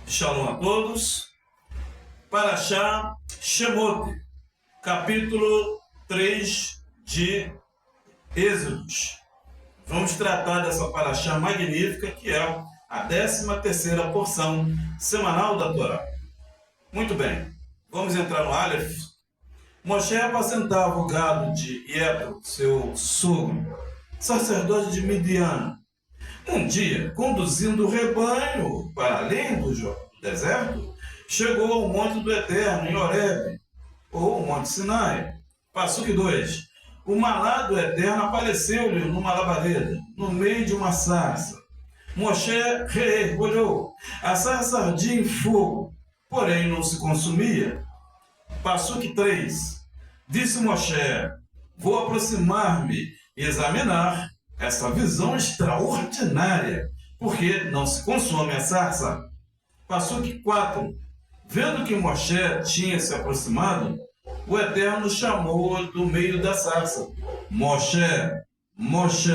Shalom a todos. Parashá Shemot, capítulo 3 de Êxodos. Vamos tratar dessa parashá magnífica que é a 13ª porção semanal da Torá. Muito bem, vamos entrar no Aleph. Moshe apacentava o gado de Yetro, seu sogro, sacerdote de Midian. Um dia, conduzindo o rebanho para além do deserto, chegou ao monte do Eterno, em Horebe, ou Monte Sinai. Passuque 2. O malá do Eterno apareceu-lhe numa labareda, no meio de uma sarça. Moshe olhou. A sarça ardia em fogo, porém não se consumia. Passuque 3. Disse Moshe: vou aproximar-me e examinar essa visão extraordinária, porque não se consome a sarça. Passuque 4. Vendo que Moshe tinha se aproximado, o Eterno chamou-o do meio da sarça. Moshe, Moshe.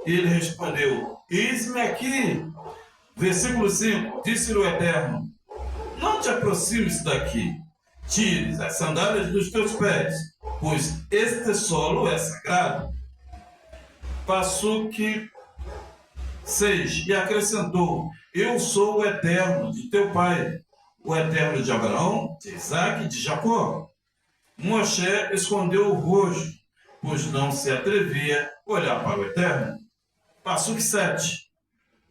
Ele respondeu: eis-me aqui. Versículo 5. Disse-lhe o Eterno: não te aproximes daqui. Tires as sandálias dos teus pés, pois este solo é sagrado. Passuque 6. E acrescentou: eu sou o Eterno de teu pai, o Eterno de Abraão, de Isaque e de Jacó. Moshe escondeu o rosto, pois não se atrevia a olhar para o Eterno. Passuque 7.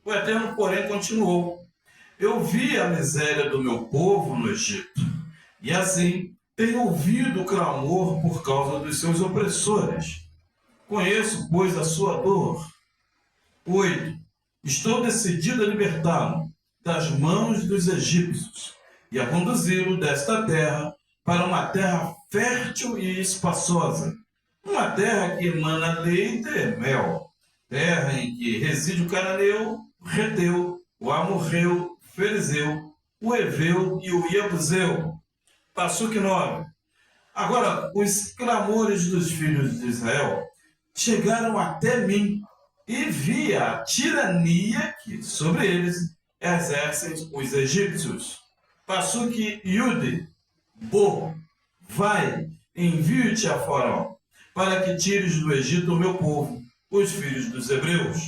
O Eterno, porém, continuou: eu vi a miséria do meu povo no Egito, e assim tenho ouvido o clamor por causa dos seus opressores. Conheço, pois, a sua dor. 8. Estou decidido a libertá-lo das mãos dos egípcios e a conduzi-lo desta terra para uma terra fértil e espaçosa, uma terra que emana leite e mel, terra em que reside o cananeu, o reteu, o amorreu, o ferizeu, o heveu e o iebuseu. Passuque 9. Agora, os clamores dos filhos de Israel chegaram até mim, e vi a tirania que sobre eles exercem os egípcios. Passuque Yude. Bo, vai, envio-te a Faraó, para que tires do Egito o meu povo, os filhos dos hebreus.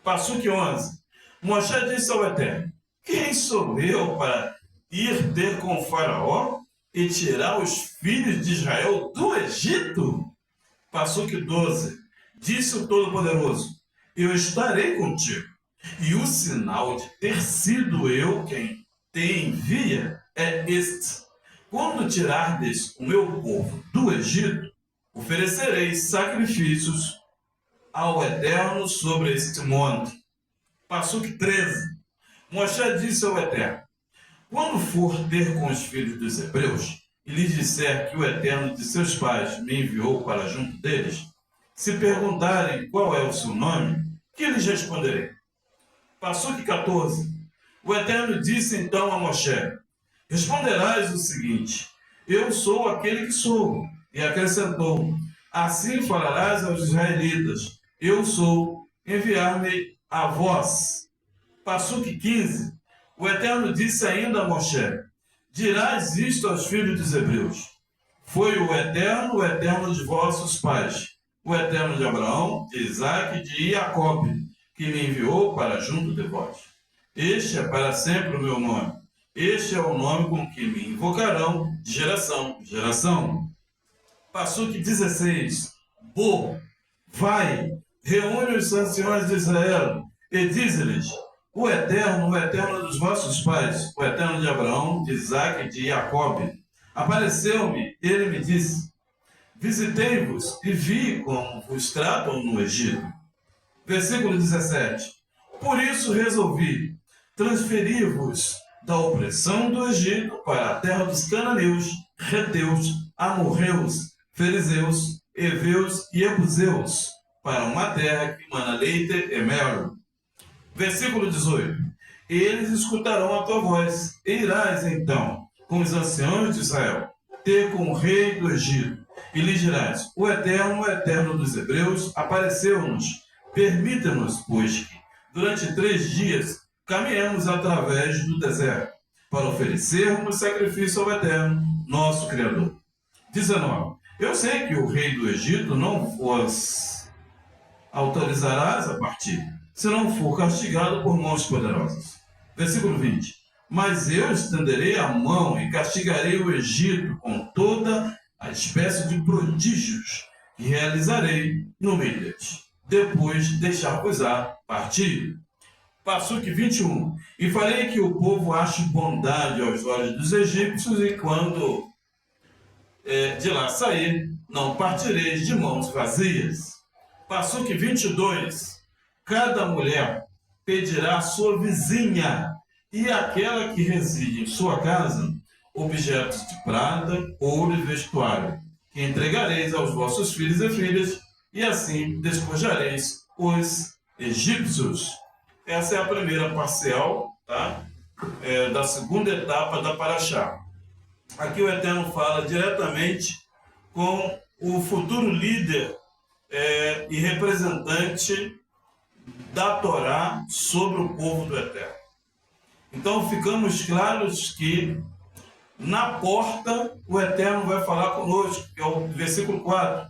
Passuque 11. Moshe disse ao Eterno: quem sou eu para ir ter com Faraó e tirar os filhos de Israel do Egito? Passuque 12. Disse o Todo-Poderoso: eu estarei contigo, e o sinal de ter sido eu quem te envia é este: quando tirardes o meu povo do Egito, oferecereis sacrifícios ao Eterno sobre este monte. Passuque 13. Moshe disse ao Eterno: quando for ter com os filhos dos hebreus, e lhes disser que o Eterno de seus pais me enviou para junto deles, se perguntarem qual é o seu nome, que lhes responderei? Passuque 14. O Eterno disse então a Moshe: responderás o seguinte: eu sou aquele que sou. E acrescentou: assim falarás aos israelitas: eu sou, enviar-me a vós. Passuque 15. O Eterno disse ainda a Moshe: dirás isto aos filhos dos hebreus: foi o Eterno de vossos pais, o Eterno de Abraão, de Isaque e de Jacob, que me enviou para junto de vós. Este é para sempre o meu nome. Este é o nome com que me invocarão de geração em geração. Passuque 16. Bo, vai, reúne os anciões de Israel e dize-lhes: o Eterno dos vossos pais, o Eterno de Abraão, de Isaque e de Jacob, apareceu-me, ele me disse: visitei-vos e vi como vos tratam no Egito. Versículo 17. Por isso resolvi transferir-vos da opressão do Egito para a terra dos cananeus, reteus, amorreus, fariseus, heveus e ebuseus, para uma terra que mana leite e mel. Versículo 18. Eles escutarão a tua voz, e irás então com os anciãos de Israel, ter com o rei do Egito, e lhe dirás: o Eterno dos hebreus, apareceu-nos. Permita-nos, pois, que durante 3 dias caminhemos através do deserto, para oferecermos sacrifício ao Eterno, nosso Criador. 19. Eu sei que o rei do Egito não vos autorizarás a partir, se não for castigado por mãos poderosas. Versículo 20. Mas eu estenderei a mão e castigarei o Egito com toda a espécie de prodígios que realizarei no meio deles. Depois deixar-vos-á partir. Passuque 21. E farei que o povo ache bondade aos olhos dos egípcios, e quando de lá sair, não partireis de mãos vazias. Passuque 22. Cada mulher pedirá à sua vizinha e àquela que reside em sua casa objetos de prata, ouro e vestuário, que entregareis aos vossos filhos e filhas, e assim despojareis os egípcios. Essa é a primeira parcial, tá? Da segunda etapa da Paraxá. Aqui o Eterno fala diretamente com o futuro líder e representante da Torá sobre o povo do Eterno. Então ficamos claros que na porta o Eterno vai falar conosco, que é o versículo 4.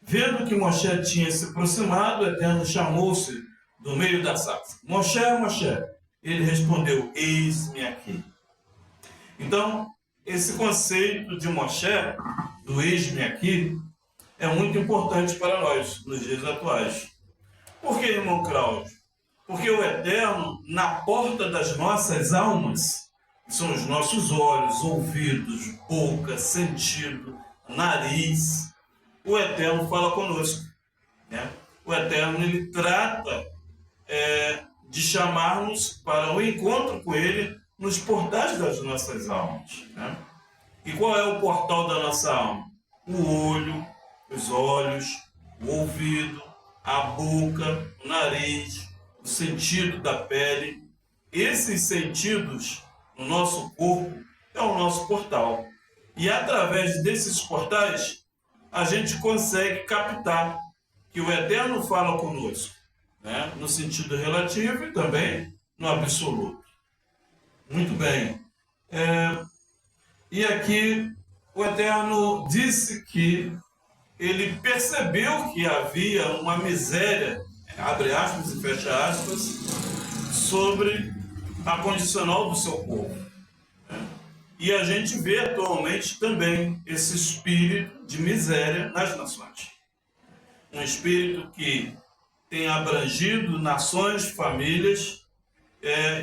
Vendo que Moshe tinha se aproximado, o Eterno chamou-se do meio da sarça. Moshe, Moshe. Ele respondeu, eis-me aqui. Então, esse conceito de Moshe, do eis-me aqui, é muito importante para nós, nos dias atuais. Por que, irmão Cláudio? Porque o Eterno, na porta das nossas almas, que são os nossos olhos, ouvidos, boca, sentido, nariz, o Eterno fala conosco. Né? O Eterno, ele trata de chamar-nos para o encontro com Ele nos portais das nossas almas. Né? E qual é o portal da nossa alma? O olho, os olhos, o ouvido, a boca, o nariz, o sentido da pele. Esses sentidos no nosso corpo é o nosso portal. E através desses portais, a gente consegue captar que o Eterno fala conosco, né? No sentido relativo e também no absoluto. Muito bem. E aqui o Eterno disse que ele percebeu que havia uma miséria, abre aspas e fecha aspas, sobre a condicional do seu povo. Né? E a gente vê atualmente também esse espírito de miséria nas nações. Um espírito que tem abrangido nações, famílias,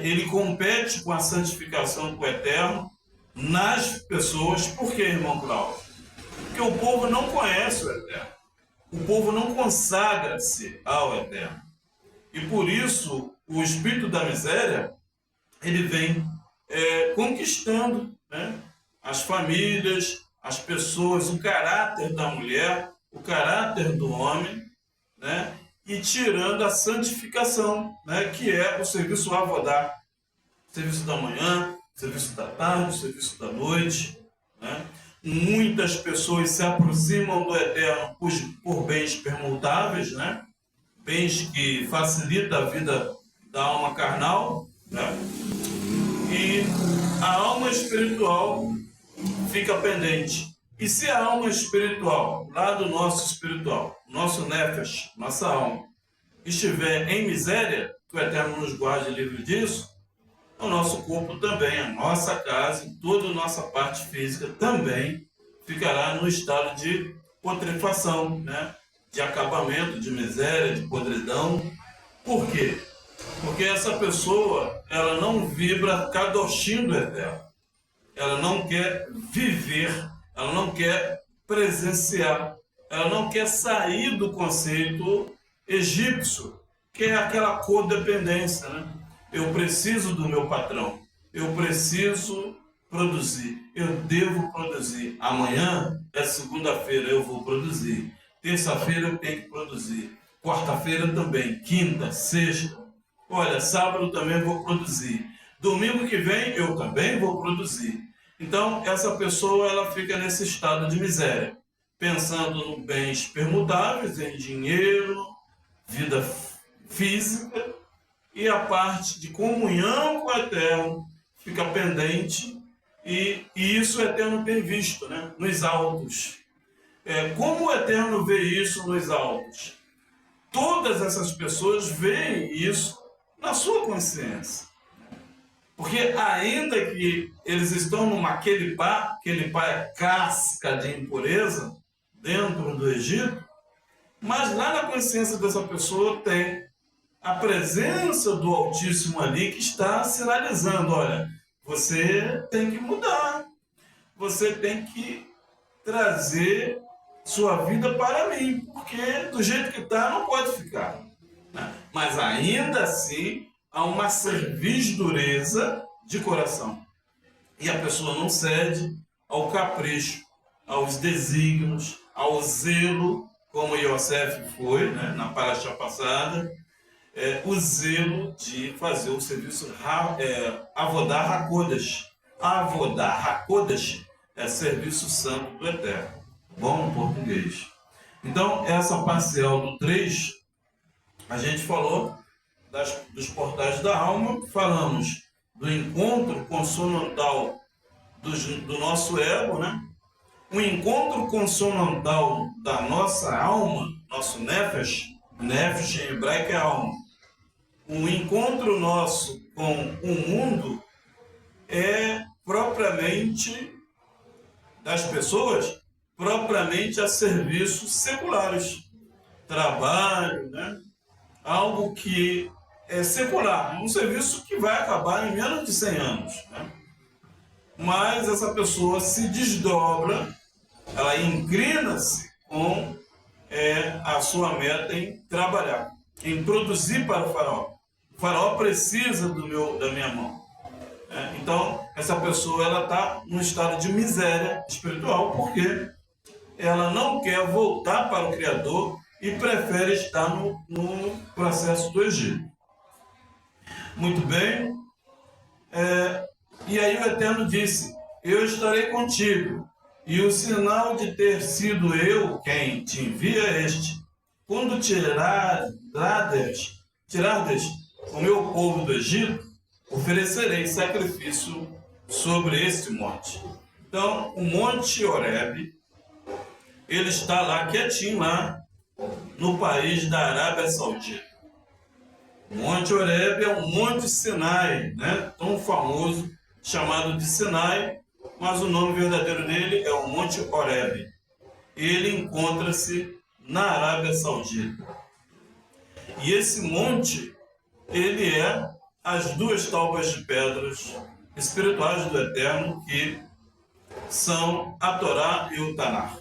ele compete com a santificação com o Eterno nas pessoas. Por quê, irmão Cláudio? Porque o povo não conhece o Eterno. O povo não consagra-se ao Eterno. E por isso, o espírito da miséria, ele vem conquistando, né, as famílias, as pessoas, o caráter da mulher, o caráter do homem, né, e tirando a santificação, né, que é o serviço avodá, serviço da manhã, serviço da tarde, serviço da noite. Né? Muitas pessoas se aproximam do Eterno por bens permutáveis, né? Bens que facilitam a vida da alma carnal, né? E a alma espiritual fica pendente. E se a alma espiritual, lado nosso espiritual, nosso nefesh, nossa alma, estiver em miséria, que o Eterno nos guarde livre disso, o nosso corpo também, a nossa casa, toda a nossa parte física também ficará no estado de putrefação, né? De acabamento, de miséria, de podridão. Por quê? Porque essa pessoa, ela não vibra kadoshim do Eterno. Ela não quer viver, ela não quer presenciar, ela não quer sair do conceito egípcio, que é aquela codependência, né? Eu preciso do meu patrão, eu preciso produzir, eu devo produzir. Amanhã é segunda-feira, eu vou produzir. Terça-feira eu tenho que produzir. Quarta-feira também, quinta, sexta. Olha, sábado também vou produzir. Domingo que vem eu também vou produzir. Então, essa pessoa, ela fica nesse estado de miséria, pensando em bens permutáveis, em dinheiro, vida física, e a parte de comunhão com o Eterno fica pendente, e isso o Eterno tem visto, né, nos altos. Como o Eterno vê isso nos altos? Todas essas pessoas veem isso na sua consciência. Porque ainda que eles estão numa quelipá é casca de impureza, dentro do Egito, mas lá na consciência dessa pessoa tem a presença do Altíssimo ali que está sinalizando, olha, você tem que mudar, você tem que trazer sua vida para mim, porque do jeito que está não pode ficar. Né? Mas ainda assim há uma servidureza de coração. E a pessoa não cede ao capricho, aos desígnios, ao zelo, como Yosef foi, né, na paraxá passada, o zelo de fazer o serviço Avodá HaKodesh. Avodá HaKodesh é serviço santo do Eterno. Bom em português. Então, essa parcial do 3, a gente falou dos portais da alma, falamos do encontro consonantal do nosso ego, né? O encontro consonantal da nossa alma, nosso nefesh em hebraico é alma. O encontro nosso com o mundo é propriamente das pessoas, propriamente a serviços seculares. Trabalho, né? Algo que é secular, um serviço que vai acabar em menos de 100 anos. Né? Mas essa pessoa se desdobra, ela inclina-se com a sua meta em trabalhar, em produzir para o faraó. O faraó precisa da minha mão. Então, essa pessoa ela está num estado de miséria espiritual, porque ela não quer voltar para o Criador e prefere estar no processo do Egito. Muito bem. E aí o Eterno disse, eu estarei contigo, e o sinal de ter sido eu quem te envia é este. Quando tirardes o meu povo do Egito, oferecerei sacrifício sobre este monte. Então, o Monte Horebe, ele está lá quietinho, lá no país da Arábia Saudita. O Monte Horebe é um Monte Sinai, né? Tão famoso, chamado de Sinai, mas o nome verdadeiro dele é o Monte Horebe. Ele encontra-se na Arábia Saudita. E esse monte, ele é as duas tábuas de pedras espirituais do Eterno, que são a Torá e o Tanar.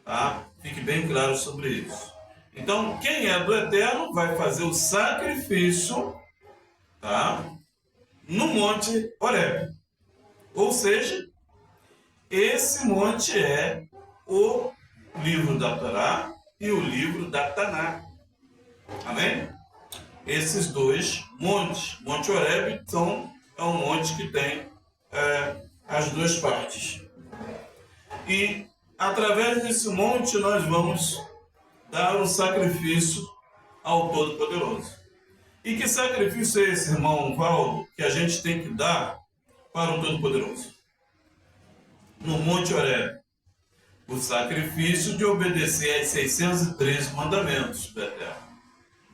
Tá? Fique bem claro sobre isso. Então, quem é do Eterno vai fazer o sacrifício, tá? No Monte Horebe. Ou seja, esse monte é o livro da Torá e o livro da Taná. Amém? Esses dois montes, Monte Horebe, é um monte que tem as duas partes. E através desse monte nós vamos dar um sacrifício ao Todo-Poderoso. E que sacrifício é esse, irmão Valdo, que a gente tem que dar para o Todo-Poderoso? No Monte Horebe, o sacrifício de obedecer aos 613 mandamentos do Eterno.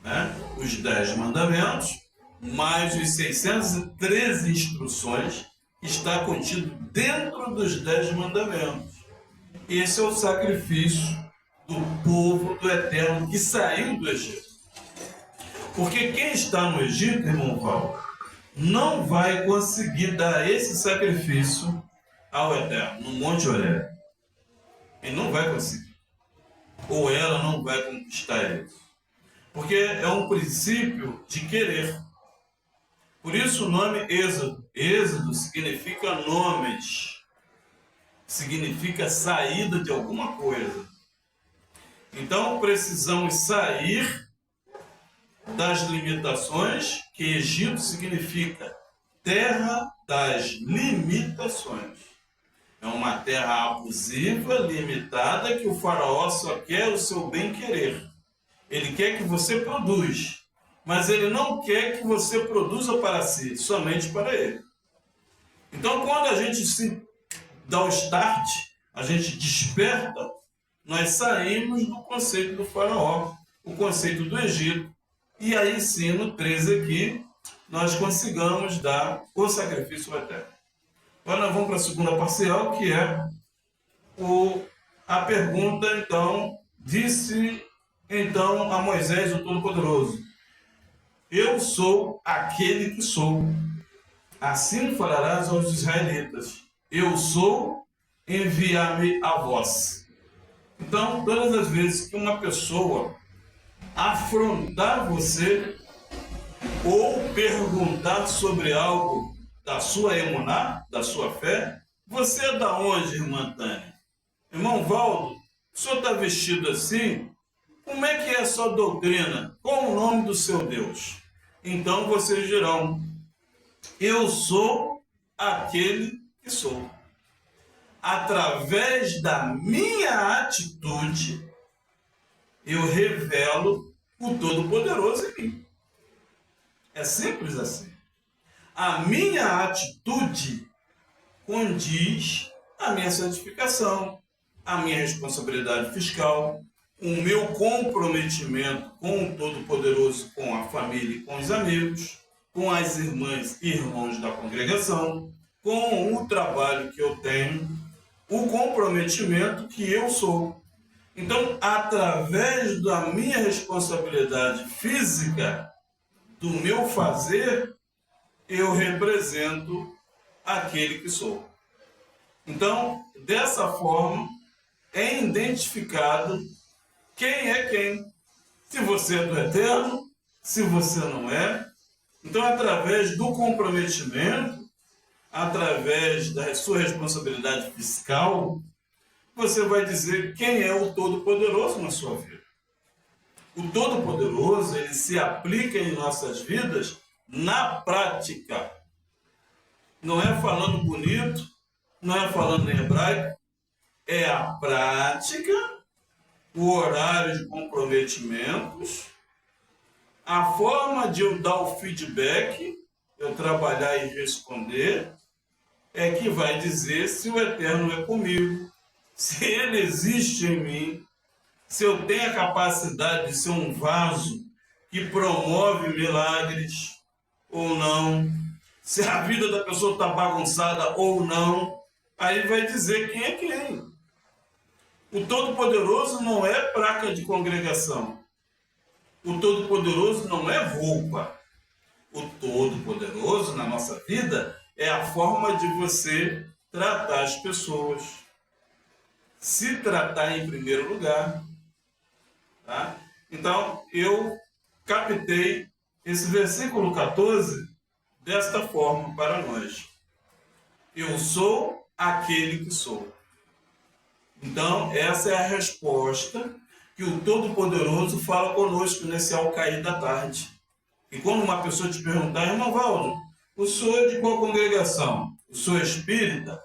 Né? Os 10 mandamentos, mais os 613 instruções, está contido dentro dos 10 mandamentos. Esse é o sacrifício do povo do Eterno que saiu do Egito. Porque quem está no Egito, irmão Paulo, não vai conseguir dar esse sacrifício ao Eterno, no Monte Horebe. Ele não vai conseguir. Ou ela não vai conquistar isso. Porque é um princípio de querer. Por isso o nome Êxodo. Êxodo significa nomes. Significa saída de alguma coisa. Então precisamos sair das limitações, que Egito significa terra das limitações. É uma terra abusiva, limitada, que o faraó só quer o seu bem-querer. Ele quer que você produza. mas Ele não quer que você produza para si, somente para Ele. Então, quando a gente se dá o start, a gente desperta, nós saímos do conceito do faraó, o conceito do Egito, e aí sim, no 13 aqui, nós consigamos dar o sacrifício eterno. Agora nós vamos para a segunda parcial, que é a pergunta, então, disse então a Moisés, o Todo-Poderoso: eu sou aquele que sou. Assim falarás aos israelitas: eu sou, enviar-me a vós. Então, todas as vezes que uma pessoa afrontar você ou perguntar sobre algo da sua emuná, da sua fé, você é da onde, irmã Tânia? Irmão Valdo, o senhor está vestido assim? Como é que é a sua doutrina? Qual o nome do seu Deus? Então vocês dirão: eu sou aquele que sou. Através da minha atitude, eu revelo o Todo-Poderoso em mim. É simples assim. A minha atitude condiz a minha santificação, a minha responsabilidade fiscal, o meu comprometimento com o Todo-Poderoso, com a família e com os amigos, com as irmãs e irmãos da congregação, com o trabalho que eu tenho, o comprometimento que eu sou. Então, através da minha responsabilidade física, do meu fazer, eu represento aquele que sou. Então, dessa forma, é identificado quem é quem. Se você é do eterno, se você não é. Então, através do comprometimento, através da sua responsabilidade fiscal, você vai dizer quem é o Todo-Poderoso na sua vida. O Todo-Poderoso, ele se aplica em nossas vidas na prática. Não é falando bonito, não é falando em hebraico, é a prática, o horário de comprometimentos, a forma de eu dar o feedback, eu trabalhar e responder, é que vai dizer se o Eterno é comigo, se Ele existe em mim, se eu tenho a capacidade de ser um vaso que promove milagres ou não, se a vida da pessoa está bagunçada ou não, aí vai dizer quem é quem. O Todo-Poderoso não é placa de congregação. O Todo-Poderoso não é roupa. O Todo-Poderoso na nossa vida é a forma de você tratar as pessoas. Se tratar em primeiro lugar. Tá? Então, eu captei esse versículo 14 desta forma para nós. Eu sou aquele que sou. Então, essa é a resposta que o Todo-Poderoso fala conosco nesse ao cair da tarde. E quando uma pessoa te perguntar: irmão Valdo, o senhor é de qual congregação? O senhor é espírita?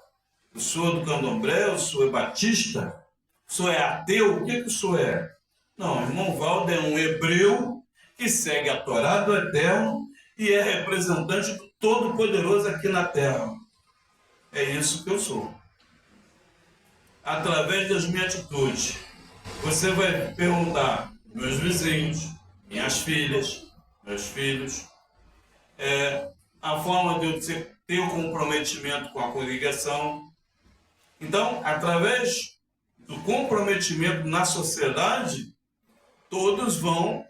O senhor é do candomblé? O senhor é batista? O senhor é ateu? O que o senhor é? Não, irmão Valdo é um hebreu que segue a Torá do Eterno e é representante do Todo-Poderoso aqui na Terra. É isso que eu sou. Através das minhas atitudes, você vai perguntar: meus vizinhos, minhas filhas, meus filhos, a forma de eu ter um comprometimento com a congregação. Então, através do comprometimento na sociedade, todos vão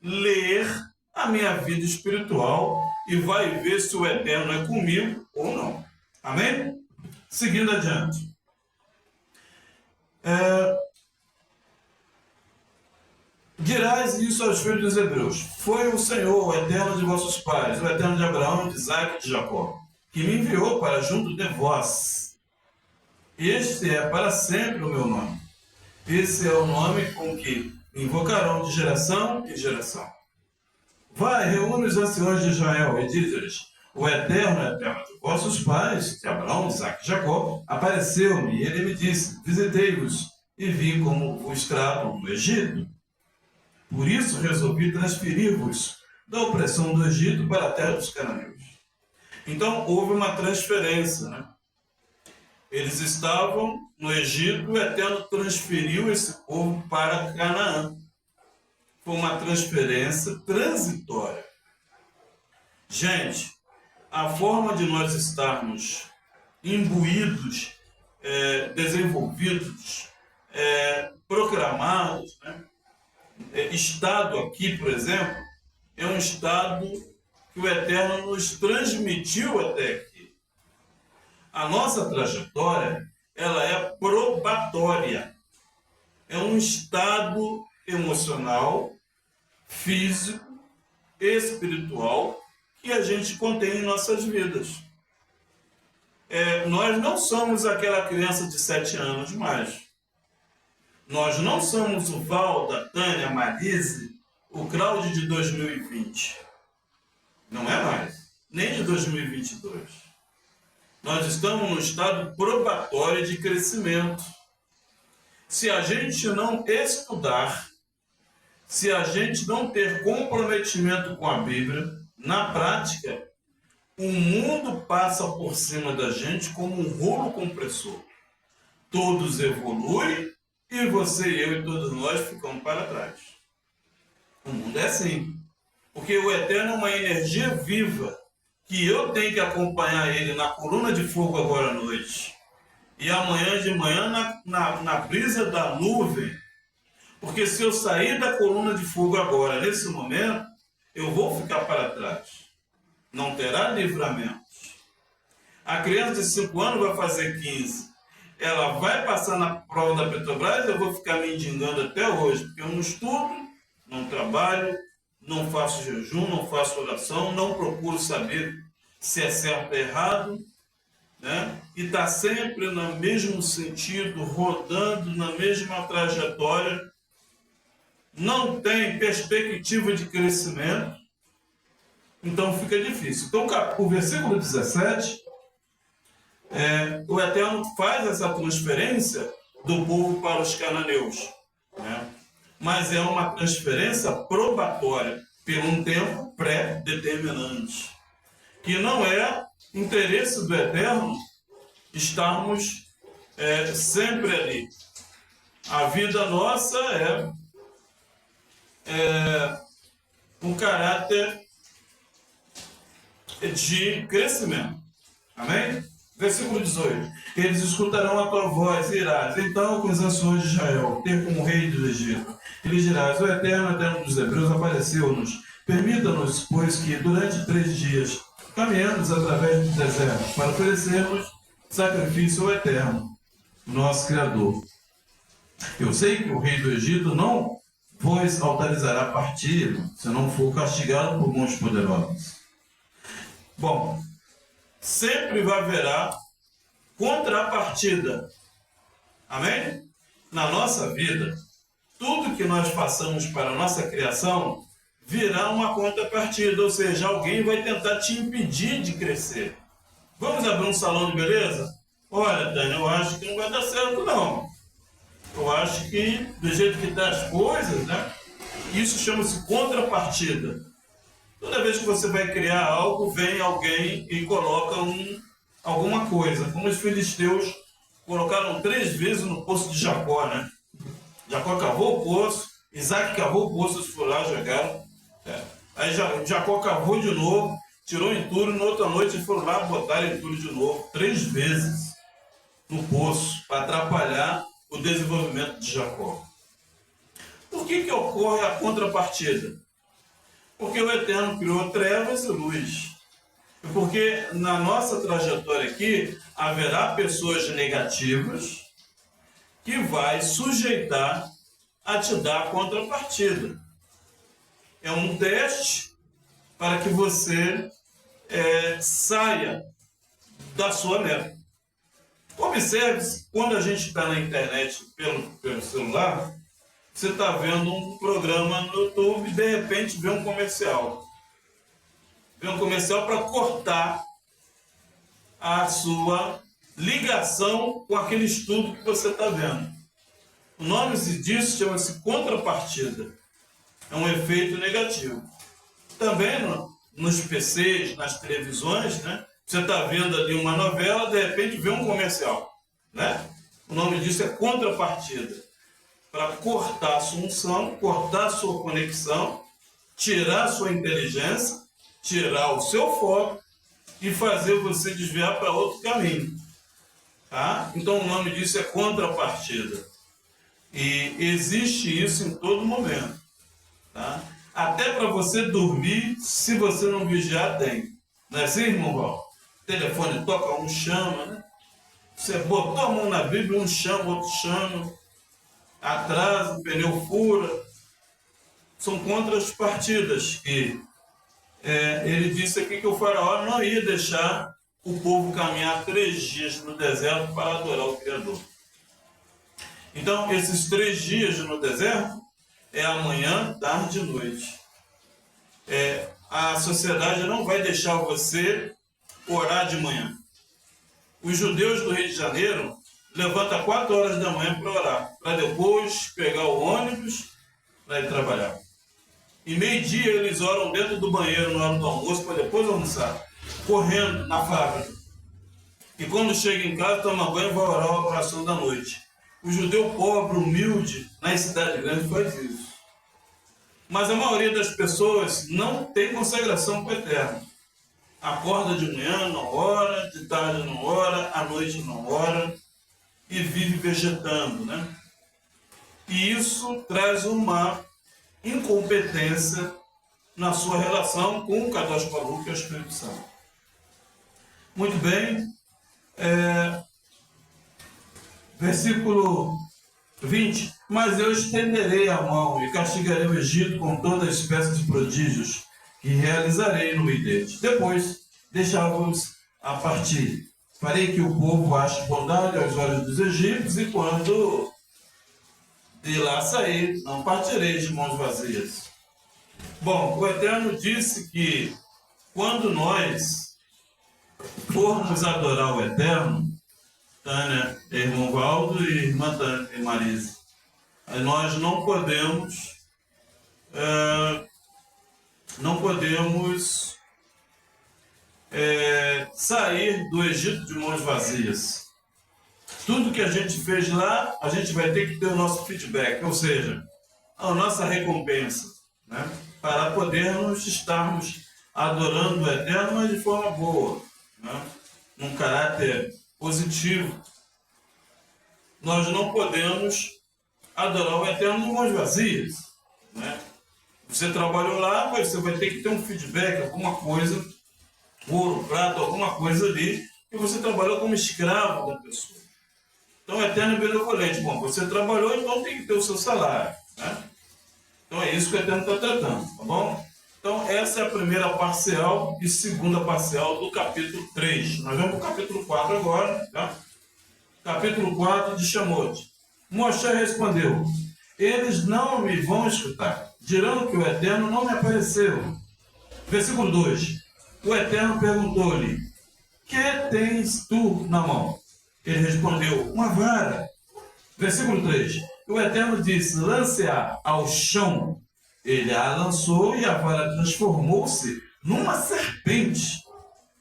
ler a minha vida espiritual e vai ver se o Eterno é comigo ou não. Amém? Seguindo adiante. Dirás isso aos filhos dos hebreus: foi o Senhor, o Eterno de vossos pais, o Eterno de Abraão, de Isaque e de Jacó, que me enviou para junto de vós. Este é para sempre o meu nome. Esse é o nome com que me invocarão de geração em geração. Vai, reúne os anciões de Israel e diz-lhes: o Eterno de vossos pais, de Abraão, Isaque e Jacó, apareceu-me e ele me disse: visitei-vos e vi como vos tratam no Egito. Por isso resolvi transferir-vos da opressão do Egito para a terra dos cananeus. Então houve uma transferência, né? Eles estavam no Egito, o Eterno transferiu esse povo para Canaã. Foi uma transferência transitória. Gente, a forma de nós estarmos imbuídos, desenvolvidos, programados, né? Estado aqui, por exemplo, é um estado que o Eterno nos transmitiu até aqui. A nossa trajetória, ela é probatória. É um estado emocional, físico, espiritual que a gente contém em nossas vidas. Nós não somos aquela criança de 7 anos mais. Nós não somos o Val, da Tânia, a Marise, o Cláudio de 2020. Não é mais. Nem de 2022. Nós estamos num estado probatório de crescimento. Se a gente não estudar, se a gente não ter comprometimento com a Bíblia, na prática, o mundo passa por cima da gente como um rolo compressor. Todos evoluem e você, eu e todos nós ficamos para trás. O mundo é assim. Porque o Eterno é uma energia viva que eu tenho que acompanhar ele na coluna de fogo agora à noite. E amanhã de manhã na brisa da nuvem. Porque se eu sair da coluna de fogo agora, nesse momento, eu vou ficar para trás. Não terá livramento. A criança de 5 anos vai fazer 15. Ela vai passar na prova da Petrobras, eu vou ficar mendigando até hoje, porque eu não estudo, não trabalho, não faço jejum, não faço oração, não procuro saber se é certo ou errado, né? E está sempre no mesmo sentido, rodando na mesma trajetória, não tem perspectiva de crescimento, então fica difícil. Então o versículo 17, o Eterno faz essa transferência do povo para os cananeus, né? Mas é uma transferência probatória, por um tempo pré-determinante, que não é interesse do Eterno estarmos sempre ali. A vida nossa é um caráter de crescimento. Amém? Versículo 18. Eles escutarão a tua voz e irás. Então, com as nações de Israel, ter como rei do Egito. E lhes dirás: o Eterno dos Hebreus apareceu-nos. Permita-nos, pois, que durante 3 dias caminhamos através do deserto para oferecermos sacrifício ao Eterno, nosso Criador. Eu sei que o rei do Egito não vos autorizará partir, se não for castigado por mãos poderosas. Bom, sempre haverá contrapartida. Amém? Na nossa vida, tudo que nós façamos para a nossa criação virá uma contrapartida, ou seja, alguém vai tentar te impedir de crescer. Vamos abrir um salão de beleza? Olha, Tânia, eu acho que não vai dar certo, não. Eu acho que, do jeito que estão as coisas, né? Isso chama-se contrapartida. Toda vez que você vai criar algo, vem alguém e coloca alguma coisa. Como os filisteus colocaram 3 vezes no poço de Jacó, né? Jacó cavou o poço, Isaac cavou o poço, eles foram lá, jogaram. Aí Jacó cavou de novo, tirou entulho, na outra noite eles foram lá, botaram entulho de novo, 3 vezes no poço, para atrapalhar o desenvolvimento de Jacó. Por que ocorre a contrapartida? Porque o Eterno criou trevas e luz. E porque na nossa trajetória aqui, haverá pessoas negativas que vai sujeitar a te dar a contrapartida. É um teste para que você saia da sua meta. Observe, quando a gente está na internet pelo celular, você está vendo um programa no YouTube e de repente vê um comercial. Vê um comercial para cortar a sua ligação com aquele estudo que você está vendo. O nome disso chama-se contrapartida. É um efeito negativo. Também nos PCs, nas televisões, né? Você está vendo ali uma novela, de repente vê um comercial, né? O nome disso é contrapartida. Para cortar a sua unção, cortar a sua conexão, tirar a sua inteligência, tirar o seu foco e fazer você desviar para outro caminho. Tá? Então o nome disso é contrapartida. E existe isso em todo momento. Tá? Até para você dormir, se você não vigiar, tem. Não é assim, irmão Val? O telefone toca, um chama, né? Você botou a mão na Bíblia, um chama, outro chama. Atrasa, o pneu fura. São contrapartidas que ele disse aqui que o faraó não ia deixar o povo caminhar 3 dias no deserto para adorar o Criador. Então, esses 3 dias no deserto é amanhã, tarde e noite. A sociedade não vai deixar você orar de manhã. Os judeus do Rio de Janeiro levantam 4 horas da manhã para orar, para depois pegar o ônibus para ir trabalhar. E meio-dia eles oram dentro do banheiro na hora do almoço para depois almoçar, correndo na fábrica. E quando chega em casa, toma banho e vai orar a oração da noite. O judeu pobre, humilde, nas cidades grandes faz isso. Mas a maioria das pessoas não tem consagração para o Eterno. Acorda de manhã, não ora, de tarde não ora, à noite não ora, e vive vegetando, né? E isso traz uma incompetência na sua relação com o Kadosh Baruch, que é o Espírito Santo. Muito bem. Versículo 20. Mas eu estenderei a mão e castigarei o Egito com toda espécie de prodígios que realizarei no meio deles. Depois, deixá-los a partir. Farei que o povo ache bondade aos olhos dos egípcios, e quando de lá sair, não partirei de mãos vazias. Bom, o Eterno disse que quando nós formos adorar o Eterno, Tânia, irmão Valdo e irmã Tânia e Marisa, nós não podemos sair do Egito de mãos vazias. Tudo que a gente fez lá, a gente vai ter que ter o nosso feedback, ou seja, a nossa recompensa, né? Para podermos estarmos adorando o Eterno, mas de forma boa, né? Num caráter positivo. Nós não podemos adorar o Eterno de mãos vazias, né? Você trabalhou lá, mas você vai ter que ter um feedback, alguma coisa, ouro, prata, alguma coisa ali, e você trabalhou como escravo da pessoa. Então, o Eterno é benevolente. Bom, você trabalhou, então tem que ter o seu salário, né? Então, é isso que o Eterno está tratando, tá bom? Então, essa é a primeira parcial e segunda parcial do capítulo 3. Nós vamos para o capítulo 4 agora, tá? Capítulo 4 de Shammot. Moshe respondeu: eles não me vão escutar, dirão que o Eterno não me apareceu. Versículo 2. O Eterno perguntou-lhe: que tens tu na mão? Ele respondeu: uma vara. Versículo 3. O Eterno disse: lance-a ao chão. Ele a lançou e a vara transformou-se numa serpente.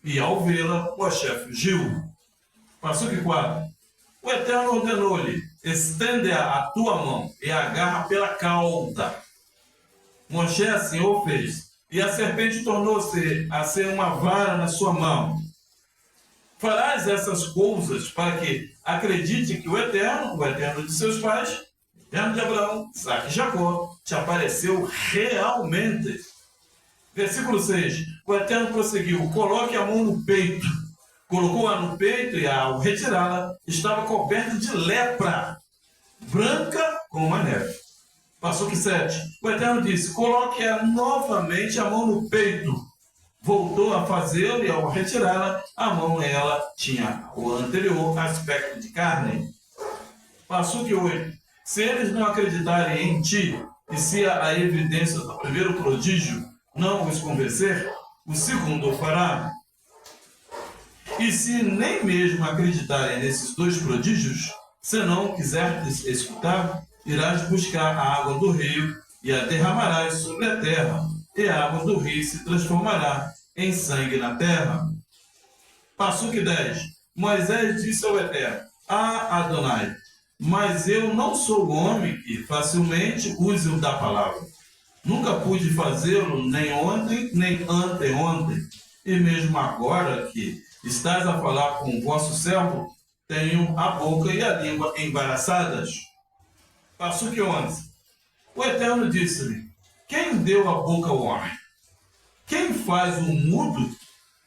E ao vê-la, Moshe fugiu. Versículo 4. O Eterno ordenou-lhe: estende a tua mão e agarra pela cauda. Moshe assim o fez, e a serpente tornou-se a ser uma vara na sua mão. Farás essas coisas para que acredite que o Eterno de seus pais, o Eterno de Abraão, Isaque e Jacó, te apareceu realmente. Versículo 6. O Eterno prosseguiu: coloque a mão no peito. Colocou-a no peito e, ao retirá-la, estava coberta de lepra, branca como a neve. Versículo 7. O Eterno disse: coloque-a novamente a mão no peito. Voltou a fazê-lo e, ao retirá-la, a mão ela tinha o anterior aspecto de carne. Versículo 8. Se eles não acreditarem em ti, e se a evidência do primeiro prodígio não os convencer, o segundo o fará. E se nem mesmo acreditarem nesses 2 prodígios, se não quiseres escutar, irás buscar a água do rio e a derramarás sobre a terra. e a água do rio se transformará em sangue na terra. Passuque 10. Moisés disse ao Eterno: Ah, Adonai, mas eu não sou homem que facilmente use o da palavra. Nunca pude fazê-lo nem ontem, nem anteontem. E mesmo agora que estás a falar com o vosso servo, tenho a boca e a língua embaraçadas. Passuque 11. O Eterno disse-lhe: Quem deu a boca ao homem? Quem faz o mudo,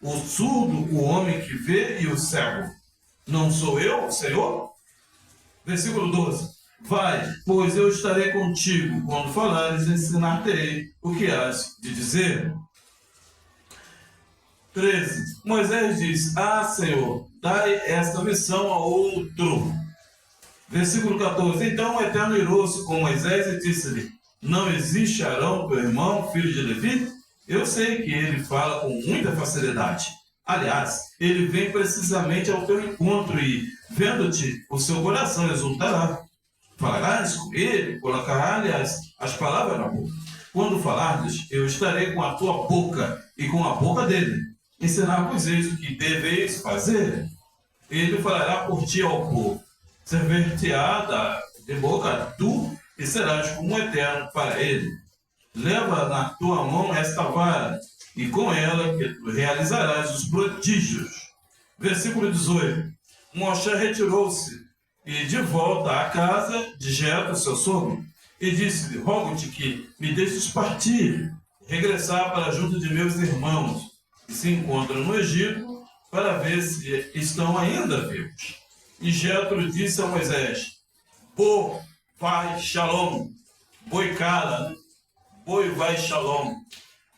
o surdo, o homem que vê e o cego? Não sou eu, Senhor? Versículo 12. Vai, pois eu estarei contigo. Quando falares, ensinar-te-ei o que has de dizer. 13. Moisés disse: Ah, Senhor, dai esta missão a outro. Versículo 14. Então o Eterno irou-se com Moisés e disse-lhe: Não existe Arão, teu irmão, filho de Levi? Eu sei que ele fala com muita facilidade. Aliás, ele vem precisamente ao teu encontro e, vendo-te, o seu coração exultará. Falarás com ele, colocará-lhe as palavras na boca. Quando falardes, eu estarei com a tua boca e com a boca dele. Ensinar-vos eis o que deveis fazer. Ele falará por ti ao povo. Servir-te-á de boca tu e serás como um eterno para ele. Leva na tua mão esta vara, e com ela que tu realizarás os prodígios. Versículo 18. Moshe retirou-se e de volta à casa de Jetro, seu sogro, e disse-lhe: Rogo-te que me deixes partir, regressar para junto de meus irmãos, que se encontram no Egito, para ver se estão ainda vivos. E Jetro disse a Moisés: Bo vai shalom, boi cala, boi vai shalom,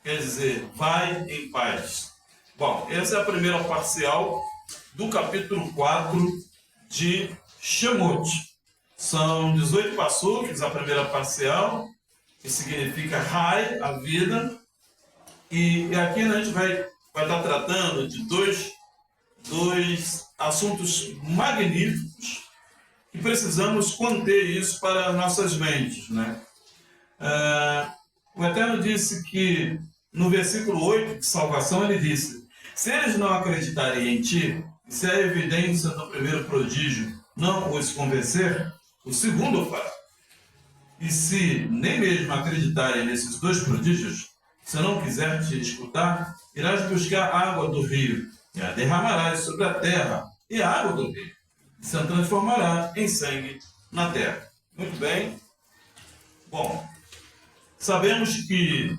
quer dizer, vai em paz. Bom, essa é a primeira parcial do capítulo 4 de Shemot. São 18 passuques, a primeira parcial, que significa Rai, a vida. E aqui a gente vai estar tratando de dois assuntos magníficos que precisamos conter isso para nossas mentes, né? O Eterno disse que, no versículo 8 de salvação, ele disse: Se eles não acreditarem em ti, e se a evidência do primeiro prodígio não os convencer, o segundo fará. E se nem mesmo acreditarem nesses dois prodígios, se não quiser te escutar, irás buscar água do rio, e a derramarás sobre a terra, e a água do rio se transformará em sangue na terra. Muito bem. Bom, sabemos que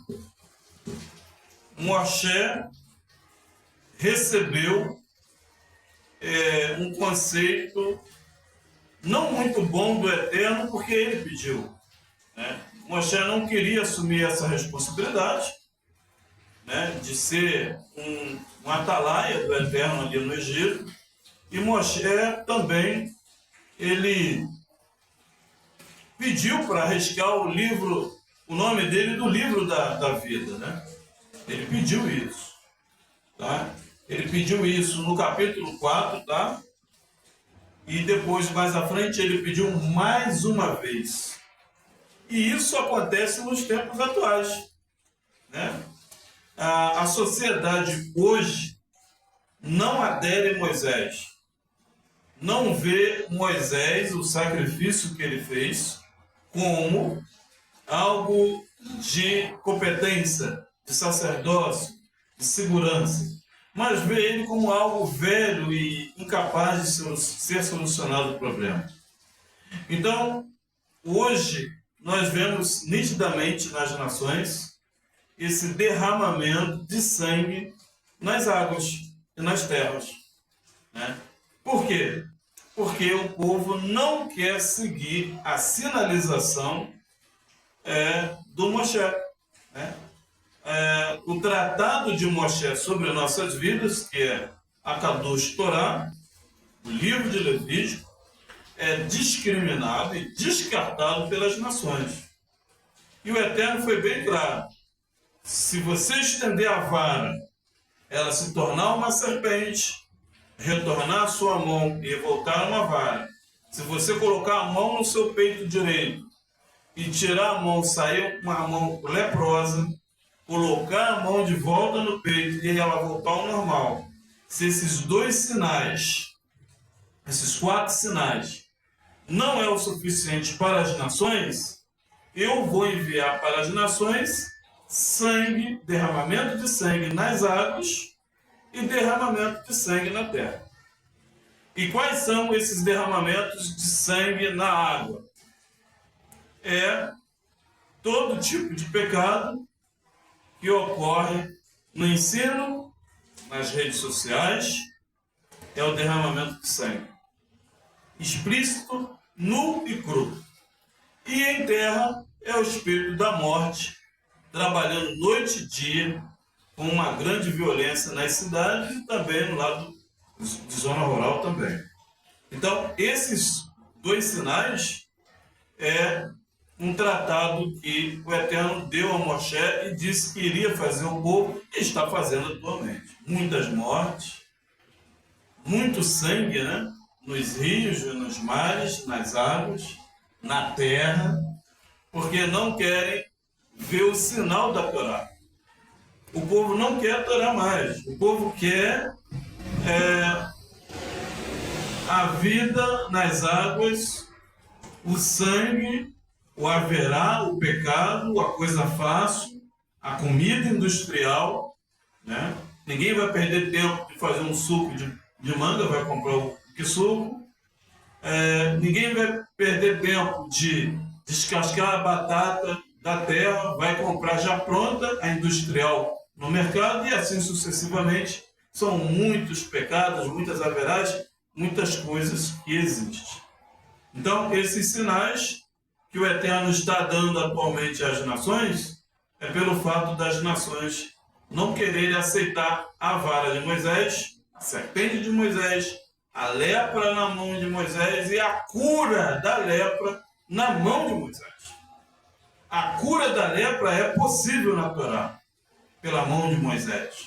Moshe recebeu um conceito não muito bom do Eterno, porque ele pediu, né? Moshe não queria assumir essa responsabilidade, né, de ser um atalaia do Eterno ali no Egito. E Moshe também, ele pediu para arriscar o nome dele do livro da vida, né? Ele pediu isso, tá? Ele pediu isso no capítulo 4, tá? E depois, mais à frente, ele pediu mais uma vez. E isso acontece nos tempos atuais, né? A sociedade hoje não adere a Moisés. Não vê Moisés, o sacrifício que ele fez, como algo de competência, de sacerdócio, de segurança, mas vê ele como algo velho e incapaz de ser solucionado o problema. Então, hoje, nós vemos nitidamente nas nações esse derramamento de sangue nas águas e nas terras, né? Por quê? Porque o povo não quer seguir a sinalização do Moshe, né? O tratado de Moshe sobre nossas vidas, que é a Kadosh Torá, o livro de Levítico, é discriminado e descartado pelas nações. E o Eterno foi bem claro: se você estender a vara, ela se tornar uma serpente, retornar a sua mão e voltar uma vara. Se você colocar a mão no seu peito direito e tirar a mão, sair uma mão leprosa, colocar a mão de volta no peito e ela voltar ao normal, se esses 2 sinais, esses 4 sinais, não é o suficiente para as nações, eu vou enviar para as nações sangue, derramamento de sangue nas águas e derramamento de sangue na terra. E quais são esses derramamentos de sangue na água? É todo tipo de pecado que ocorre no ensino, nas redes sociais, é o derramamento de sangue. Explícito, nu e cru. E em terra é o espírito da morte, trabalhando noite e dia, com uma grande violência nas cidades e também no lado de zona rural também. Então, esses 2 sinais é um tratado que o Eterno deu a Moshe e disse que iria fazer o povo e está fazendo atualmente. Muitas mortes, muito sangue, né? Nos rios, nos mares, nas águas, na terra, porque não querem ver o sinal da Torá. O povo não quer a Torá mais. O povo quer a vida nas águas, o sangue, o haverá, o pecado, a coisa fácil, a comida industrial, né? Ninguém vai perder tempo de fazer um suco de manga, vai comprar o que suco. Ninguém vai perder tempo de descascar a batata da terra, vai comprar já pronta, a industrial no mercado, e assim sucessivamente. São muitos pecados, muitas haverás, muitas coisas que existem. Então, esses sinais que o Eterno está dando atualmente às nações é pelo fato das nações não quererem aceitar a vara de Moisés, a serpente de Moisés, a lepra na mão de Moisés e a cura da lepra na mão de Moisés. A cura da lepra é possível na Torá, pela mão de Moisés.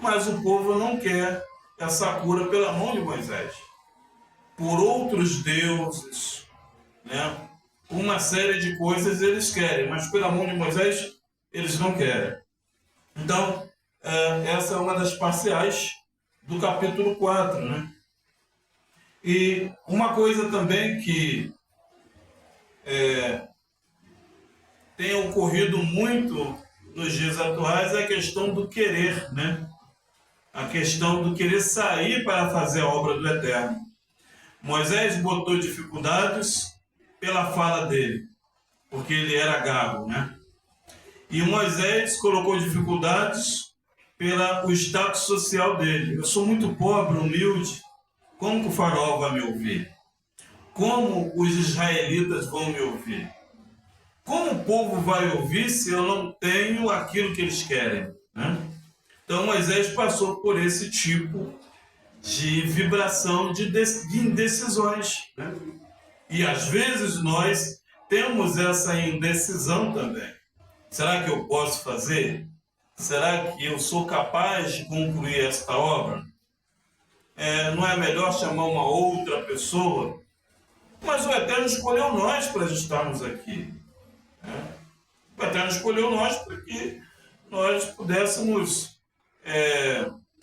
Mas o povo não quer essa cura pela mão de Moisés. Por outros deuses, né? Uma série de coisas eles querem, mas pela mão de Moisés eles não querem. Então, essa é uma das parciais do capítulo 4, né? E uma coisa também que tem ocorrido muito nos dias atuais é a questão do querer, né? A questão do querer sair para fazer a obra do Eterno. Moisés botou dificuldades pela fala dele, porque ele era gago, né? E Moisés colocou dificuldades pelo status social dele. Eu sou muito pobre, humilde, como que o faraó vai me ouvir? Como os israelitas vão me ouvir? Como o povo vai ouvir se eu não tenho aquilo que eles querem, né? Então Moisés passou por esse tipo de vibração, de indecisões, né? E às vezes nós temos essa indecisão também. Será que eu posso fazer? Será que eu sou capaz de concluir esta obra? Não é melhor chamar uma outra pessoa? Mas o Eterno escolheu nós para estarmos aqui, né? O Eterno escolheu nós para que nós pudéssemos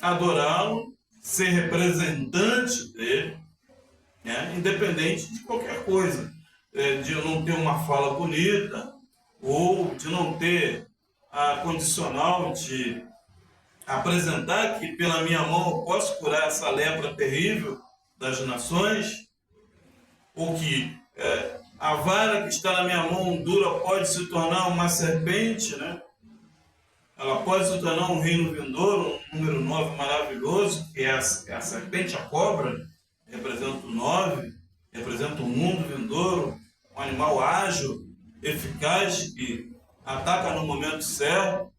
adorá-lo, ser representante dele, né? Independente de qualquer coisa, de eu não ter uma fala bonita, ou de não ter a condicional de apresentar que pela minha mão eu posso curar essa lepra terrível das nações, ou que a vara que está na minha mão dura pode se tornar uma serpente, né? Ela pode se tornar um reino vindouro, um número 9 maravilhoso, que é a serpente, a cobra, representa o 9, representa o mundo vindouro, um animal ágil, eficaz, que ataca no momento certo.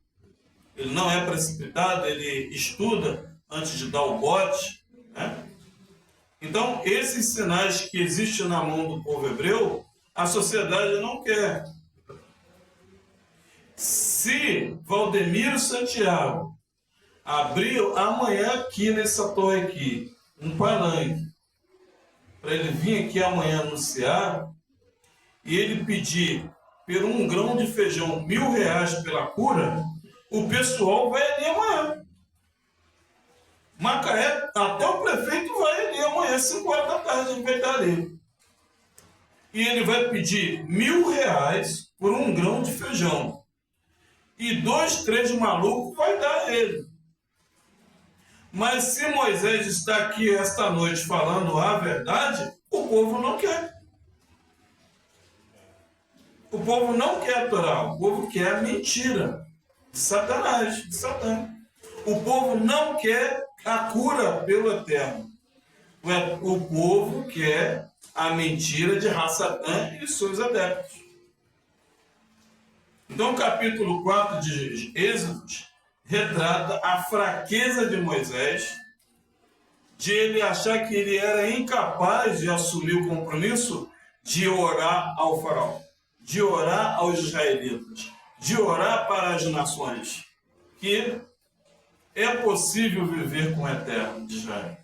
Ele não é precipitado, ele estuda antes de dar o bote, né? Então, esses sinais que existem na mão do povo hebreu, a sociedade não quer. Se Valdemiro Santiago abriu amanhã aqui nessa torre aqui, um palanque, para ele vir aqui amanhã anunciar, e ele pedir por um grão de feijão R$ 1.000 pela cura, o pessoal vai ali amanhã. Macaé, até o prefeito vai ali amanhã, 5 horas da tarde, ele vai estar ali. E ele vai pedir R$1.000 por um grão de feijão. E 2, 3 malucos vai dar a ele. Mas se Moisés está aqui esta noite falando a verdade, o povo não quer. O povo não quer a Torá, o povo quer a mentira de Satanás, de Satã. O povo não quer a cura pelo Eterno. O povo quer a mentira de Satã e seus adeptos. Então, o capítulo 4 de Êxodo retrata a fraqueza de Moisés, de ele achar que ele era incapaz de assumir o compromisso de orar ao faraó, de orar aos israelitas, de orar para as nações, que é possível viver com o Eterno de Israel.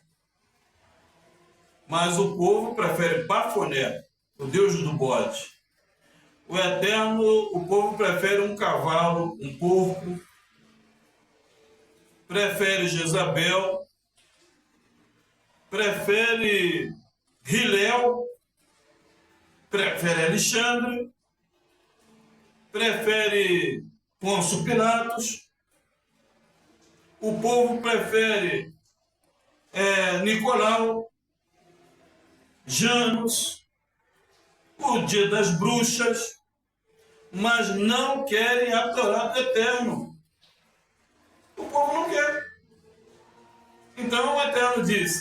Mas o povo prefere Bafoné, o deus do bode. O Eterno, o povo prefere um cavalo, um porco, prefere Jezabel, prefere Hilel, prefere Alexandre, prefere Pôncio Pilatos, o povo prefere Nicolau, Janos, o dia das bruxas, mas não querem a Torá do Eterno. O povo não quer. Então o Eterno diz: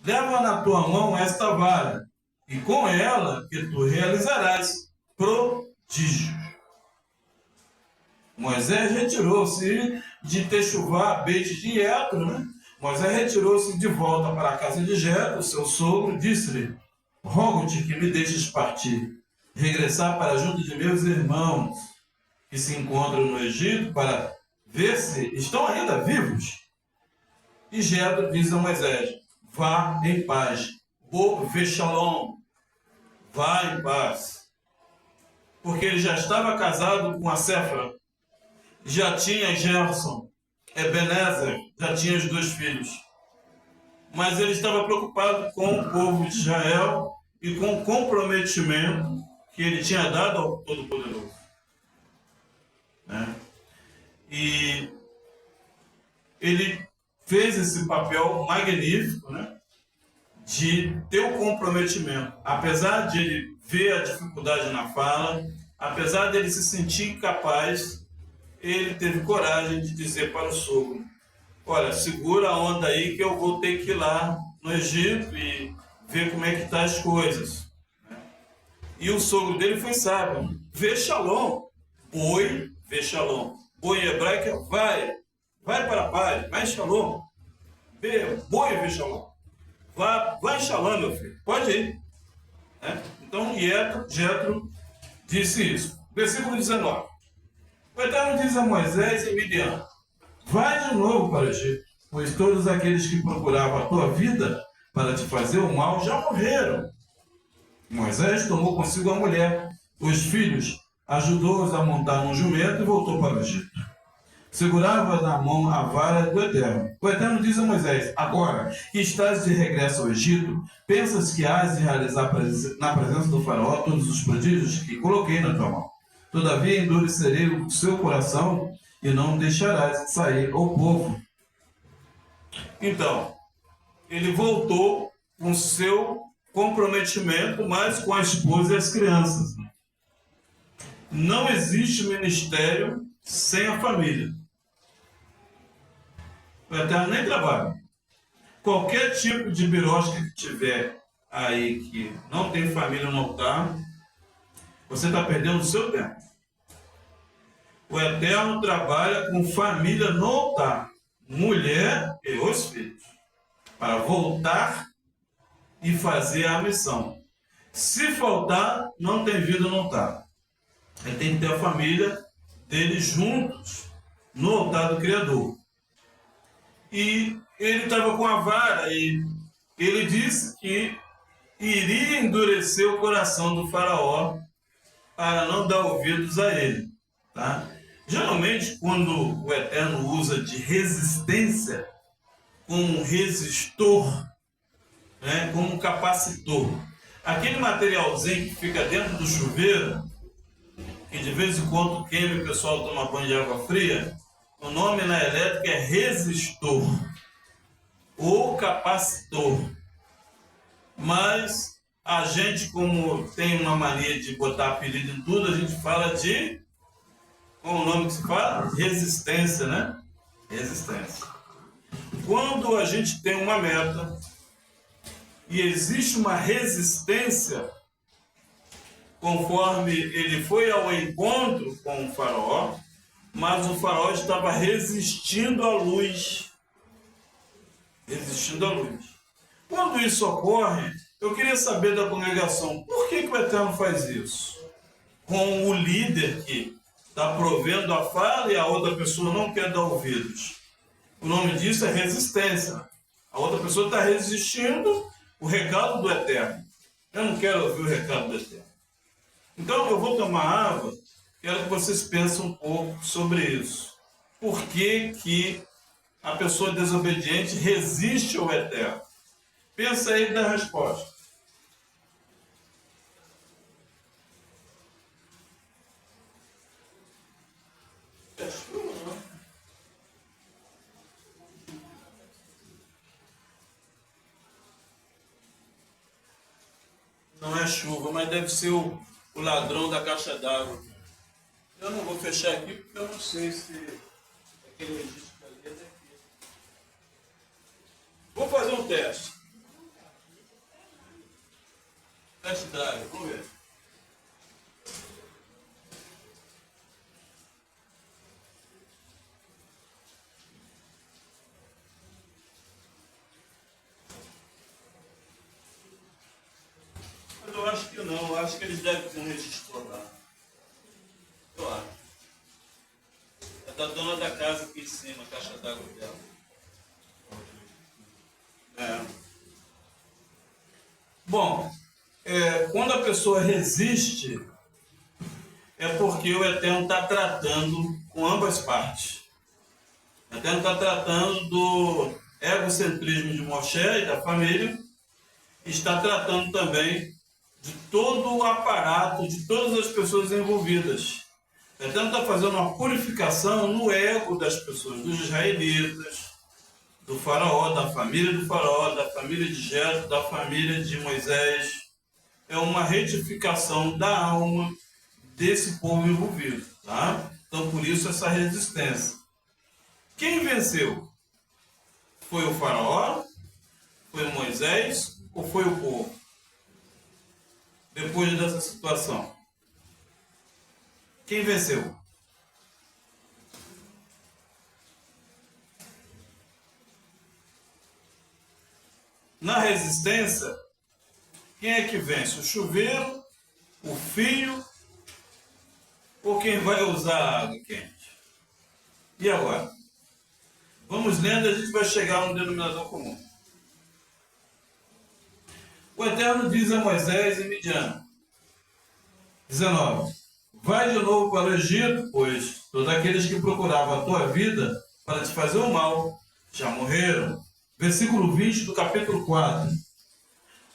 leva na tua mão esta vara, e com ela que tu realizarás prodígios. Moisés retirou-se de Techuvá, Beit de Jetro, né? Moisés retirou-se de volta para a casa de Jetro, seu sogro, disse-lhe: rogo-te que me deixes partir, regressar para junto de meus irmãos que se encontram no Egito, para ver se estão ainda vivos. E Jetro diz a Moisés: vá em paz, vê shalom, vá em paz. Porque ele já estava casado com a Séfora, já tinha Gerson, Ebenezer, já tinha os 2 filhos. Mas ele estava preocupado com o povo de Israel e com o comprometimento que ele tinha dado ao Todo-Poderoso. Né? E ele fez esse papel magnífico, né? De ter o comprometimento. Apesar de ele ver a dificuldade na fala, apesar de ele se sentir incapaz, ele teve coragem de dizer para o sogro: olha, segura a onda aí que eu vou ter que ir lá no Egito e ver como é que estão as coisas. E o sogro dele foi sábio: vê shalom, boi, vê shalom. Boi em hebraico é vai para a paz, vai shalom. Boi, vê shalom. Vai shalom, meu filho, pode ir. Então Jetro disse isso. Versículo 19. O Eterno diz a Moisés e Midian: vai de novo para o Egito, pois todos aqueles que procuravam a tua vida para te fazer o mal já morreram. Moisés tomou consigo a mulher, os filhos, ajudou-os a montar um jumento e voltou para o Egito. Segurava na mão a vara do Eterno. O Eterno diz a Moisés: agora que estás de regresso ao Egito, pensas que hás de realizar na presença do faraó todos os prodígios que coloquei na tua mão. Todavia endurecerei o seu coração e não deixarás de sair ao povo. Então, ele voltou com seu comprometimento, mas com a esposa e as crianças. Não existe ministério sem a família. O Eterno nem trabalha. Qualquer tipo de birosca que tiver aí que não tem família no altar, você está perdendo o seu tempo. O Eterno trabalha com família no altar, mulher e os filhos, para voltar e fazer a missão. Se faltar, não tem vida no altar. Ele tem que ter a família dele juntos no altar do Criador. E ele estava com a vara e ele disse que iria endurecer o coração do faraó para não dar ouvidos a ele. Tá? Geralmente, quando o Eterno usa de resistência como um resistor, né, como um capacitor, aquele materialzinho que fica dentro do chuveiro, que de vez em quando queima e o pessoal toma banho de água fria, o nome na elétrica é resistor ou capacitor. Mas a gente, como tem uma mania de botar apelido em tudo, a gente fala de... Qual é o nome que se fala? Resistência, né? Resistência. Quando a gente tem uma meta e existe uma resistência, conforme ele foi ao encontro com o faraó, mas o faraó estava resistindo à luz. Resistindo à luz. Quando isso ocorre, eu queria saber da congregação, por que o Eterno faz isso? Com o líder que está provendo a fala e a outra pessoa não quer dar ouvidos. O nome disso é resistência. A outra pessoa está resistindo o recado do Eterno. Eu não quero ouvir o recado do Eterno. Então eu vou tomar água, quero que vocês pensem um pouco sobre isso. Por que a pessoa desobediente resiste ao Eterno? Pensa aí na resposta. Não é chuva, mas deve ser o ladrão da caixa d'água. Eu não vou fechar aqui porque eu não sei se aquele registro ali é daqui. Vou fazer um teste. Teste drive, vamos ver. Mas eu acho que não, eu acho que eles devem ter um registro lá. Eu acho. É da dona da casa aqui em cima, a caixa d'água dela. É. Bom, quando a pessoa resiste, é porque o Eterno está tratando com ambas partes. O Eterno está tratando do egocentrismo de Moshe e da família, está tratando também de todo o aparato, de todas as pessoas envolvidas. O Eterno está fazendo uma purificação no ego das pessoas, dos israelitas, do faraó, da família de Jetro, da família de Moisés. É uma retificação da alma desse povo envolvido, tá? Então, por isso, essa resistência. Quem venceu? Foi o faraó? Foi o Moisés? Ou foi o povo? Depois dessa situação. Quem venceu? Na resistência, quem é que vence? O chuveiro, o fio ou quem vai usar a água quente? E agora? Vamos lendo e a gente vai chegar a um denominador comum. O Eterno diz a Moisés em Midian, 19: vai de novo para o Egito, pois todos aqueles que procuravam a tua vida para te fazer o mal já morreram. Versículo 20 do capítulo 4.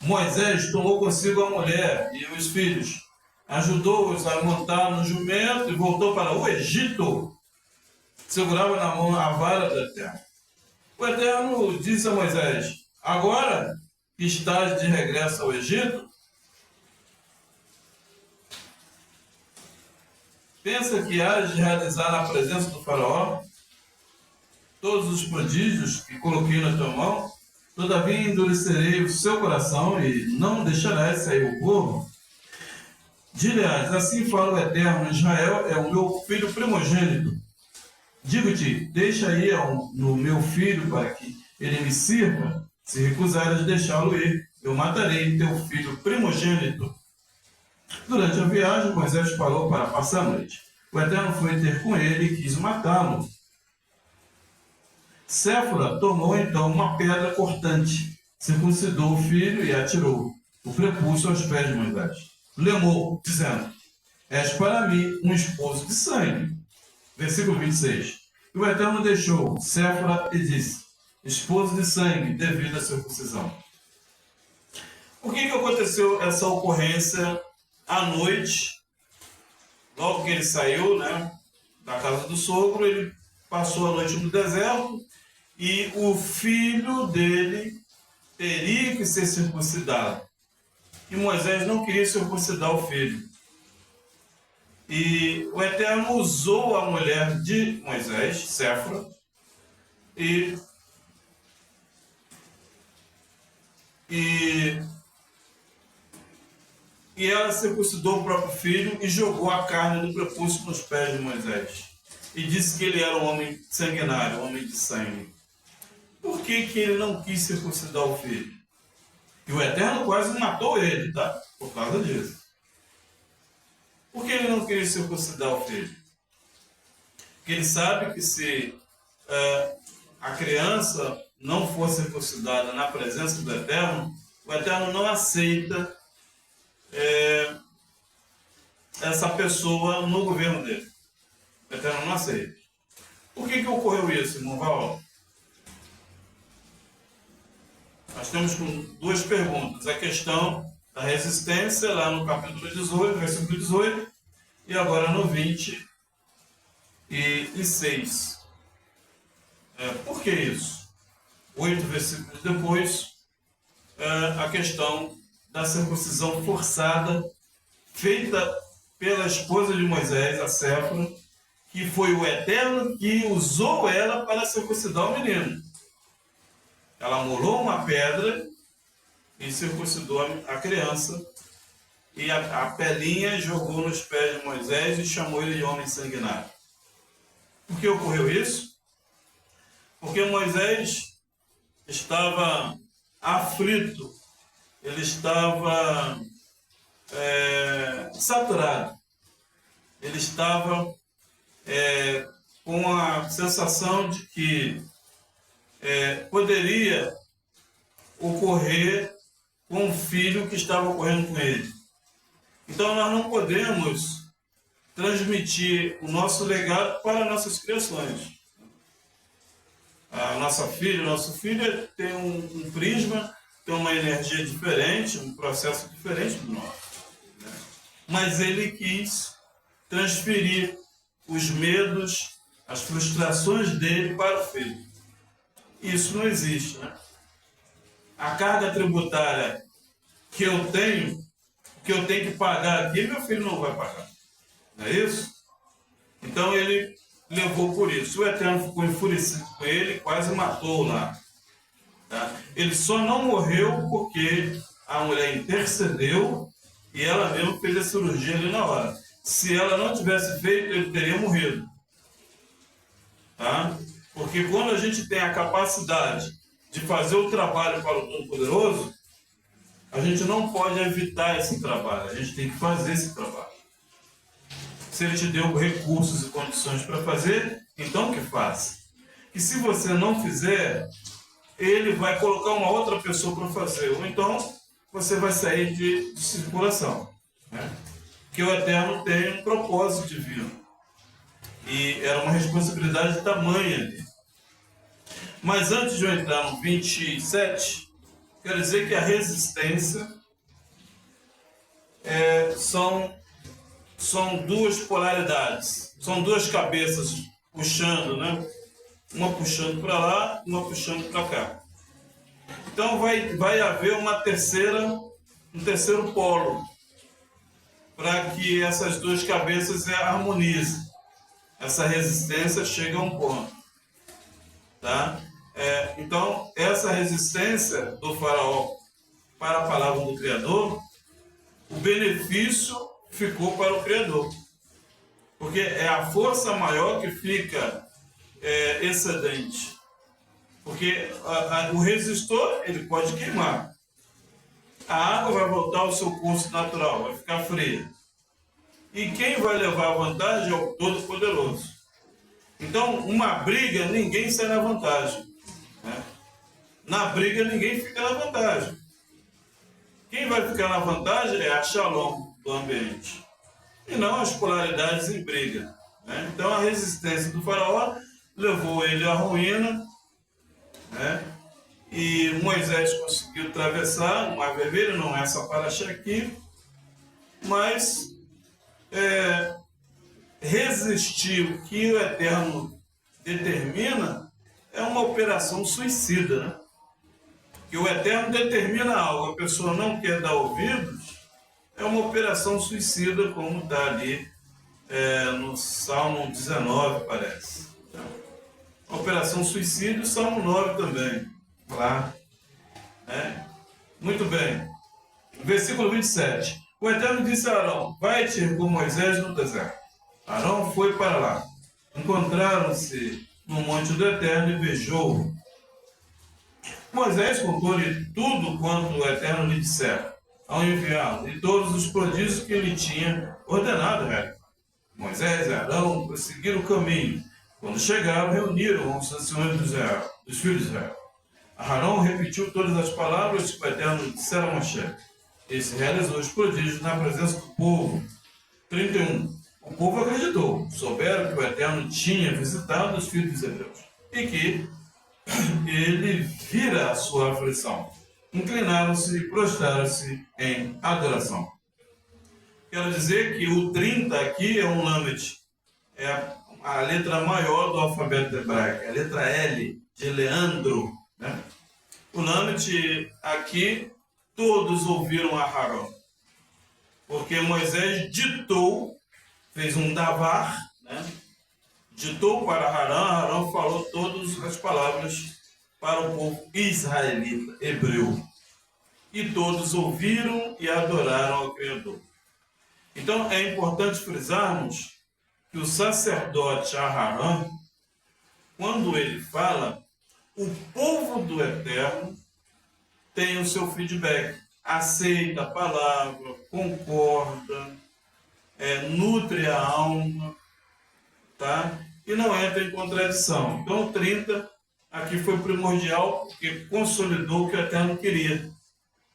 Moisés tomou consigo a mulher e os filhos, ajudou-os a montar no jumento e voltou para o Egito. Segurava na mão a vara do Eterno. O Eterno disse a Moisés: agora que estás de regresso ao Egito, pensa que hás de realizar na presença do faraó todos os prodígios que coloquei na tua mão, todavia endurecerei o seu coração e não deixarás sair o povo. Dirás: assim fala o Eterno, Israel é o meu filho primogênito. Digo-te, deixa ir no meu filho para que ele me sirva. Se recusares deixá-lo ir, eu matarei teu filho primogênito. Durante a viagem, Moisés parou para passar a noite. O Eterno foi ter com ele e quis matá-lo. Séfora tomou então uma pedra cortante, circuncidou o filho e atirou o prepúcio aos pés de Moisés. Lemou, dizendo: és para mim um esposo de sangue. Versículo 26. E o Eterno deixou Séfora e disse: esposo de sangue, devido à circuncisão. Por que aconteceu essa ocorrência à noite? Logo que ele saiu, né, da casa do sogro, ele passou a noite no deserto e o filho dele teria que ser circuncidado. E Moisés não queria circuncidar o filho. E o Eterno usou a mulher de Moisés, Séfora, e ela circuncidou o próprio filho e jogou a carne do prepúcio nos pés de Moisés. E disse que ele era um homem sanguinário, um homem de sangue. Por que ele não quis circuncidar o filho? E o Eterno quase matou ele, tá? Por causa disso. Por que ele não queria circuncidar o filho? Porque ele sabe que se a criança não for circuncidada na presença do Eterno, o Eterno não aceita essa pessoa no governo dele. O Eterno não aceita. Por que ocorreu isso, irmão Val? Nós temos duas perguntas. A questão da resistência, lá no capítulo 18, versículo 18, e agora no 26. Por que isso? 8 versículos depois, a questão da circuncisão forçada, feita pela esposa de Moisés, a Séfora, que foi o Eterno que usou ela para circuncidar o menino. Ela molou uma pedra e circuncidou a criança, e a pelinha jogou nos pés de Moisés e chamou ele de homem sanguinário. Por que ocorreu isso? Porque Moisés estava aflito, ele estava saturado, ele estava com a sensação de que poderia ocorrer com o filho que estava ocorrendo com ele. Então nós não podemos transmitir o nosso legado para nossas criações. A nossa filha, o nosso filho tem um prisma, tem uma energia diferente, um processo diferente do nosso. Né? Mas ele quis transferir os medos, as frustrações dele para o filho. Isso não existe, né? A carga tributária que eu tenho que pagar aqui, meu filho não vai pagar. Não é isso? Então ele levou por isso. O Eterno ficou enfurecido com ele, quase matou lá. Tá? Ele só não morreu porque a mulher intercedeu e ela mesmo fez a cirurgia ali na hora. Se ela não tivesse feito, ele teria morrido. Tá? Porque quando a gente tem a capacidade de fazer o trabalho para o Todo-Poderoso, a gente não pode evitar esse trabalho, a gente tem que fazer esse trabalho. Se ele te deu recursos e condições para fazer, então que faça. E se você não fizer, ele vai colocar uma outra pessoa para fazer, ou então você vai sair de circulação. Né? Porque o Eterno tem um propósito divino. E era uma responsabilidade tamanha ali. Mas antes de eu entrar no 27, quero dizer que a resistência são duas polaridades, são duas cabeças puxando, né? Uma puxando para lá, uma puxando para cá. Então vai haver um terceiro polo, para que essas duas cabeças se harmonizem. Essa resistência chega a um ponto. Tá? Então, essa resistência do faraó para a palavra do Criador, o benefício ficou para o Criador. Porque é a força maior que fica excedente. Porque o resistor, ele pode queimar. A água vai voltar ao seu curso natural, vai ficar fria. E quem vai levar a vantagem é o Todo-Poderoso. Então, uma briga, ninguém sai na vantagem. Né? Na briga, ninguém fica na vantagem. Quem vai ficar na vantagem é a Shalom do ambiente. e não as polaridades em briga, né? Então a resistência do faraó levou ele à ruína, né? E Moisés conseguiu atravessar o Mar Vermelho, não é essa paraxá aqui, mas resistir o que o Eterno determina é uma operação suicida, né? Que o Eterno determina algo, a pessoa não quer dar ouvidos, é uma operação suicida, como está ali no Salmo 19, parece. Operação suicida e o Salmo 9 também. Lá. Muito bem. Versículo 27. O Eterno disse a Arão: vai-te com Moisés no deserto. Arão foi para lá. Encontraram-se no monte do Eterno e beijou-o. Moisés contou-lhe tudo quanto o Eterno lhe dissera, ao enviá-lo, e todos os prodígios que ele tinha ordenado realizar. Moisés e Arão prosseguiram o caminho. Quando chegaram, reuniram os anciões dos filhos de Israel. Arão repetiu todas as palavras que o Eterno dissera a Moisés. Esse realizou os prodígios na presença do povo. 31. O povo acreditou, souberam que o Eterno tinha visitado os filhos dos hebreus e que ele vira a sua aflição. Inclinaram-se e prostraram-se em adoração. Quero dizer que o 30 aqui é um lamed, é a letra maior do alfabeto hebraico, é a letra L, de Leandro, né? O lamed aqui, todos ouviram a Arão, porque Moisés ditou, fez um davar, né? Ditou para Arão falou todas as palavras para o povo israelita, hebreu. E todos ouviram e adoraram ao Criador. Então é importante frisarmos que o sacerdote Arão, quando ele fala, o povo do Eterno tem o seu feedback, aceita a palavra, concorda, nutre a alma, tá? E não entra em contradição. Então o 30 aqui foi primordial, porque consolidou o que o Eterno queria.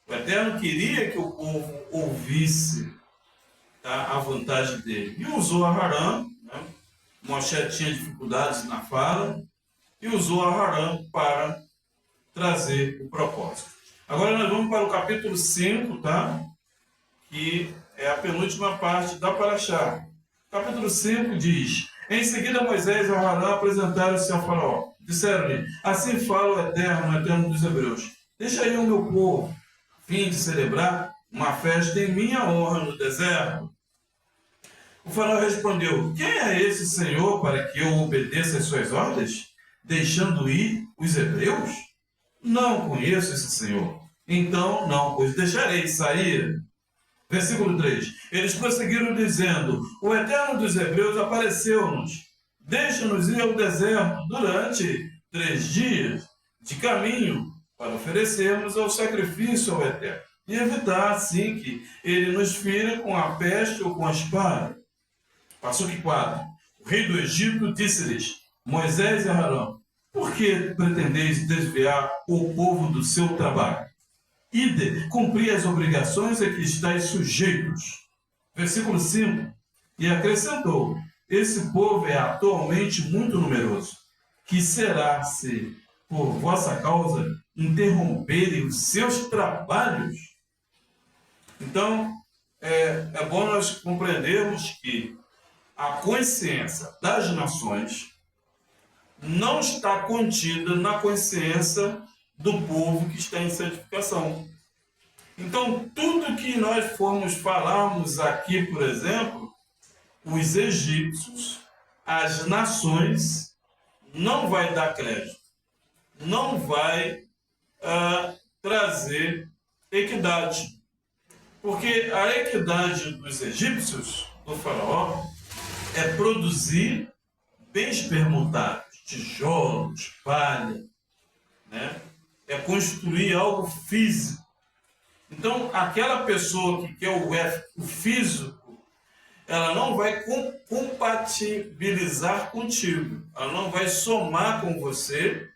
O Eterno queria que o povo ouvisse, tá, a vontade dele. E usou Arão, né? Moisés tinha dificuldades na fala, e usou Arão para trazer o propósito. Agora nós vamos para o capítulo 5, tá? Que é a penúltima parte da paraxá. Capítulo 5 diz: em seguida Moisés e Arão apresentaram-se ao faraó. Disseram-lhe: assim fala o Eterno dos hebreus. Deixa aí o meu povo, a fim de celebrar uma festa em minha honra no deserto. O faraó respondeu: quem é esse Senhor para que eu obedeça às suas ordens, deixando ir os hebreus? Não conheço esse Senhor. Então não os deixarei sair. Versículo 3. Eles prosseguiram dizendo: o Eterno dos hebreus apareceu-nos. Deixa-nos ir ao deserto durante 3 dias de caminho para oferecermos ao sacrifício ao Eterno e evitar assim que ele nos fira com a peste ou com a espada. Passo 4. O rei do Egito disse-lhes: Moisés e Arão, por que pretendeis desviar o povo do seu trabalho? Ide, cumprir as obrigações a que estáis sujeitos. Versículo 5. E acrescentou: esse povo é atualmente muito numeroso, que será se, por vossa causa, interromperem os seus trabalhos? Então, é bom nós compreendermos que a consciência das nações não está contida na consciência do povo que está em santificação. Então, tudo que nós formos falarmos aqui, por exemplo, os egípcios, as nações, não vai dar crédito, não vai trazer equidade. Porque a equidade dos egípcios, do faraó, é produzir bens permutados, tijolos, palha, né? É construir algo físico. Então, aquela pessoa que quer o físico, ela não vai compatibilizar contigo, ela não vai somar com você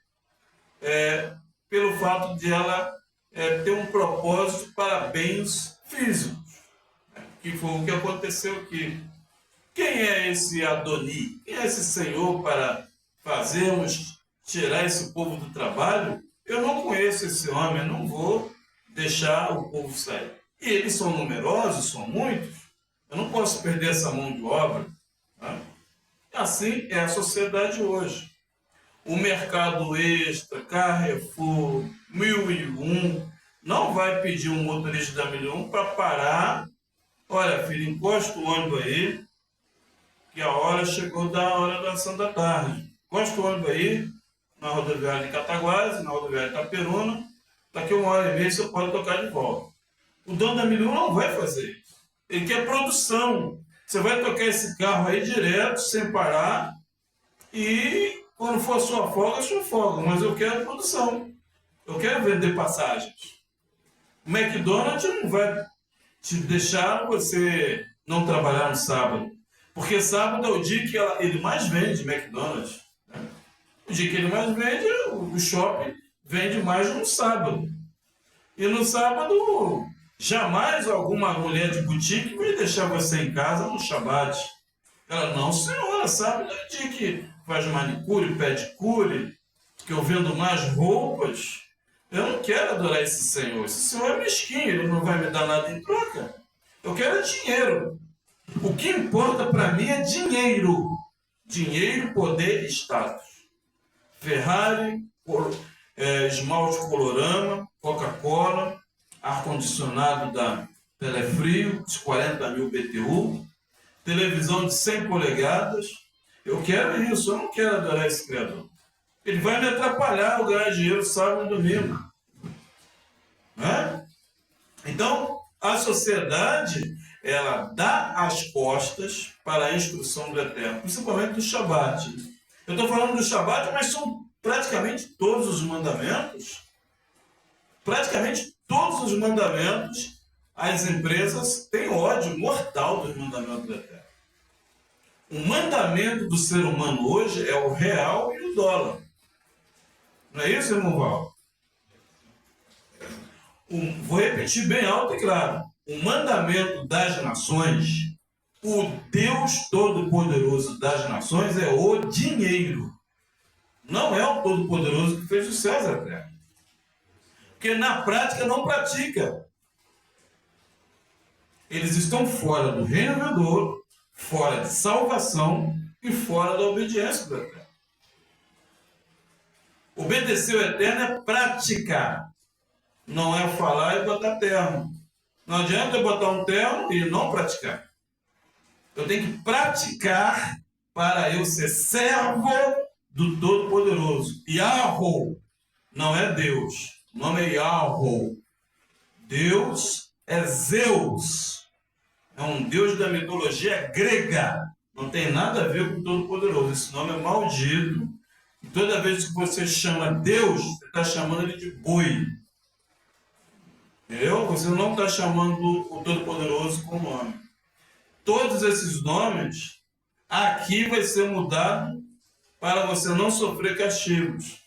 pelo fato de ela ter um propósito para bens físicos. que foi o que aconteceu aqui. Quem é esse Adoni? Quem é esse Senhor para fazermos tirar esse povo do trabalho? Eu não conheço esse homem, não vou deixar o povo sair. E eles são numerosos, são muitos, eu não posso perder essa mão de obra. Né? Assim é a sociedade hoje. O mercado extra, Carrefour, 1001, não vai pedir um motorista da 1001 para parar. Olha, filho, encosta o ônibus aí, que a hora chegou da hora da ação da tarde. Encosta o ônibus aí, na rodoviária de Cataguases, na rodoviária de Itaperuna, daqui 1h30 você pode tocar de volta. O dono da 1001 não vai fazer isso. Ele quer produção. Você vai tocar esse carro aí direto, sem parar, e quando for sua folga, mas eu quero produção. Eu quero vender passagens. O McDonald's não vai te deixar você não trabalhar no sábado. Porque sábado é o dia que ele mais vende McDonald's. Né? O dia que ele mais vende, o shopping vende mais no sábado. E no sábado, jamais alguma mulher de boutique vai deixar você em casa no Shabat. Ela, não, senhora, sábado é o dia que faz manicure, pedicure, que eu vendo mais roupas. Eu não quero adorar esse Senhor. Esse Senhor é mesquinho, ele não vai me dar nada em troca. Eu quero dinheiro. O que importa para mim é dinheiro. Dinheiro, poder e status. Ferrari, esmalte Colorama, Coca-Cola, ar-condicionado da Telefrio, de 40.000 BTU, televisão de 100 polegadas. Eu quero isso, eu não quero adorar esse Criador. Ele vai me atrapalhar eu ganhar dinheiro sábado e domingo. Né? Então, a sociedade, ela dá as costas para a instrução do Eterno, principalmente do Shabat. Eu estou falando do Shabat, mas são praticamente todos os mandamentos. Praticamente todos os mandamentos, as empresas têm ódio mortal dos mandamentos do Eterno. O mandamento do ser humano hoje é o real e o dólar. Não é isso, irmão Val? Vou repetir bem alto e claro. O mandamento das nações, o Deus Todo-Poderoso das nações é o dinheiro. Não é o Todo-Poderoso que fez os céus e a terra. Porque na prática não pratica. Eles estão fora do reino vindouro, fora de salvação e fora da obediência do Eterno. Obedecer o Eterno é praticar. Não é falar e botar terno. Não adianta eu botar um terno e não praticar. Eu tenho que praticar para eu ser servo do Todo-Poderoso. Yahweh não é Deus. O nome é Yahweh. Deus é Zeus. É um Deus da mitologia grega. Não tem nada a ver com o Todo-Poderoso. Esse nome é maldito. E toda vez que você chama Deus, você está chamando ele de boi. Entendeu? Você não está chamando o Todo-Poderoso com nome. Todos esses nomes, aqui vai ser mudado para você não sofrer castigos.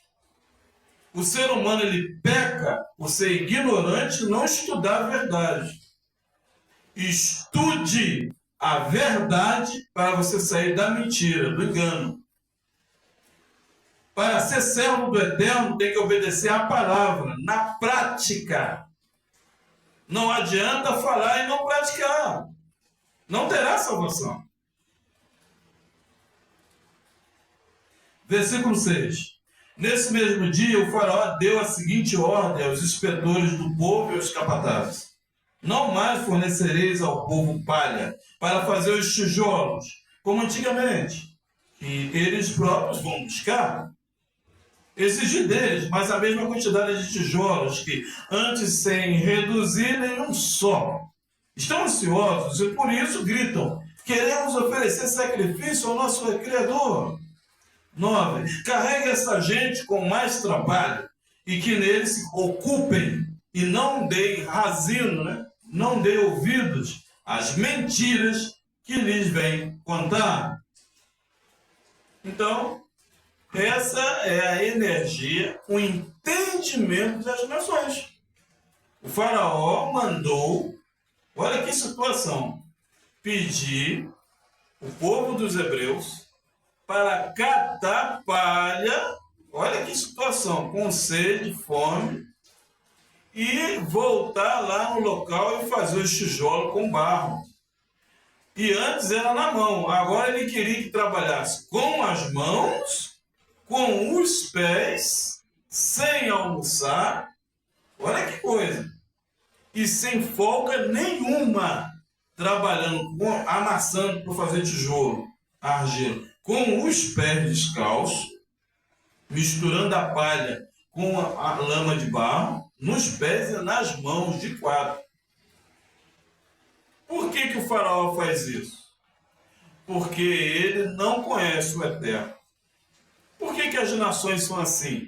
O ser humano, ele peca por ser ignorante e não estudar a verdade. Estude a verdade para você sair da mentira, do engano. Para ser servo do Eterno, tem que obedecer à palavra, na prática. Não adianta falar e não praticar. Não terá salvação. Versículo 6. Nesse mesmo dia, o faraó deu a seguinte ordem aos inspetores do povo e aos capatazes: não mais fornecereis ao povo palha para fazer os tijolos, como antigamente, que eles próprios vão buscar. Exigir deles, mas a mesma quantidade de tijolos que antes sem reduzir nenhum só. Estão ansiosos e por isso gritam: queremos oferecer sacrifício ao nosso Criador. 9. Carregue essa gente com mais trabalho e que neles se ocupem e não deem razino, né? Não deem ouvidos às mentiras que lhes vêm contar. Então, essa é a energia, o entendimento das nações. O faraó mandou, olha que situação, pedir o povo dos hebreus para catar palha, olha que situação, com sede, fome, e voltar lá no local e fazer o tijolo com barro. E antes era na mão, agora ele queria que trabalhasse com as mãos, com os pés, sem almoçar, olha que coisa, e sem folga nenhuma, trabalhando, amassando para fazer tijolo, argila, com os pés descalços, misturando a palha com a lama de barro, nos pés e nas mãos de quatro. Por que o faraó faz isso? Porque ele não conhece o Eterno. Por que as nações são assim?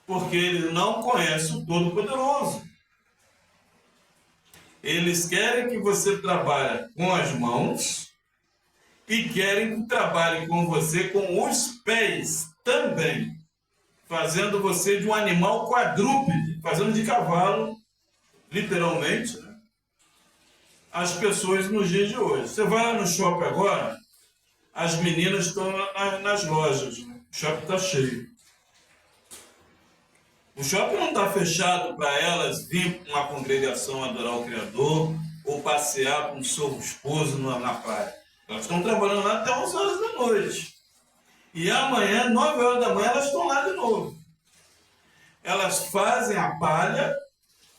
Porque ele não conhece o Todo-Poderoso. Eles querem que você trabalhe com as mãos e querem que trabalhe com você com os pés também, fazendo você de um animal quadrúpede, fazendo de cavalo, literalmente, né? As pessoas nos dias de hoje. Você vai lá no shopping agora, as meninas estão nas lojas, né? O shopping está cheio. O shopping não está fechado para elas vir para uma congregação adorar o Criador ou passear com o seu esposo na praia. Elas estão trabalhando lá até 11 horas da noite. E amanhã, 9 horas da manhã, elas estão lá de novo. Elas fazem a palha,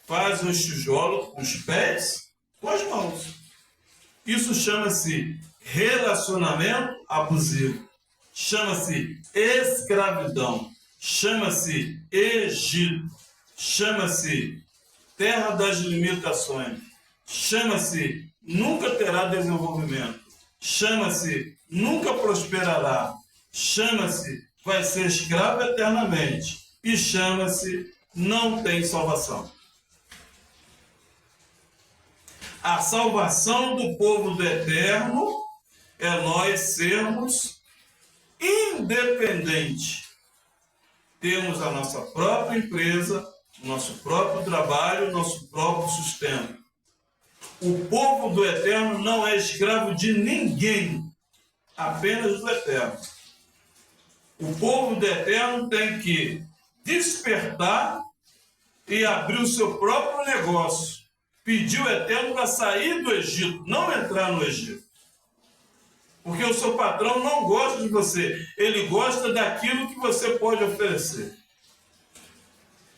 fazem os tijolos com os pés, com as mãos. Isso chama-se relacionamento abusivo. Chama-se escravidão. Chama-se Egito. Chama-se terra das limitações. Chama-se nunca terá desenvolvimento. Chama-se nunca prosperará. Chama-se vai ser escravo eternamente. E chama-se não tem salvação. A salvação do povo do Eterno é nós sermos independentes. Temos a nossa própria empresa, o nosso próprio trabalho, o nosso próprio sustento. O povo do Eterno não é escravo de ninguém, apenas do Eterno. O povo do Eterno tem que despertar e abrir o seu próprio negócio. Pedir o Eterno para sair do Egito, não entrar no Egito. Porque o seu patrão não gosta de você, ele gosta daquilo que você pode oferecer.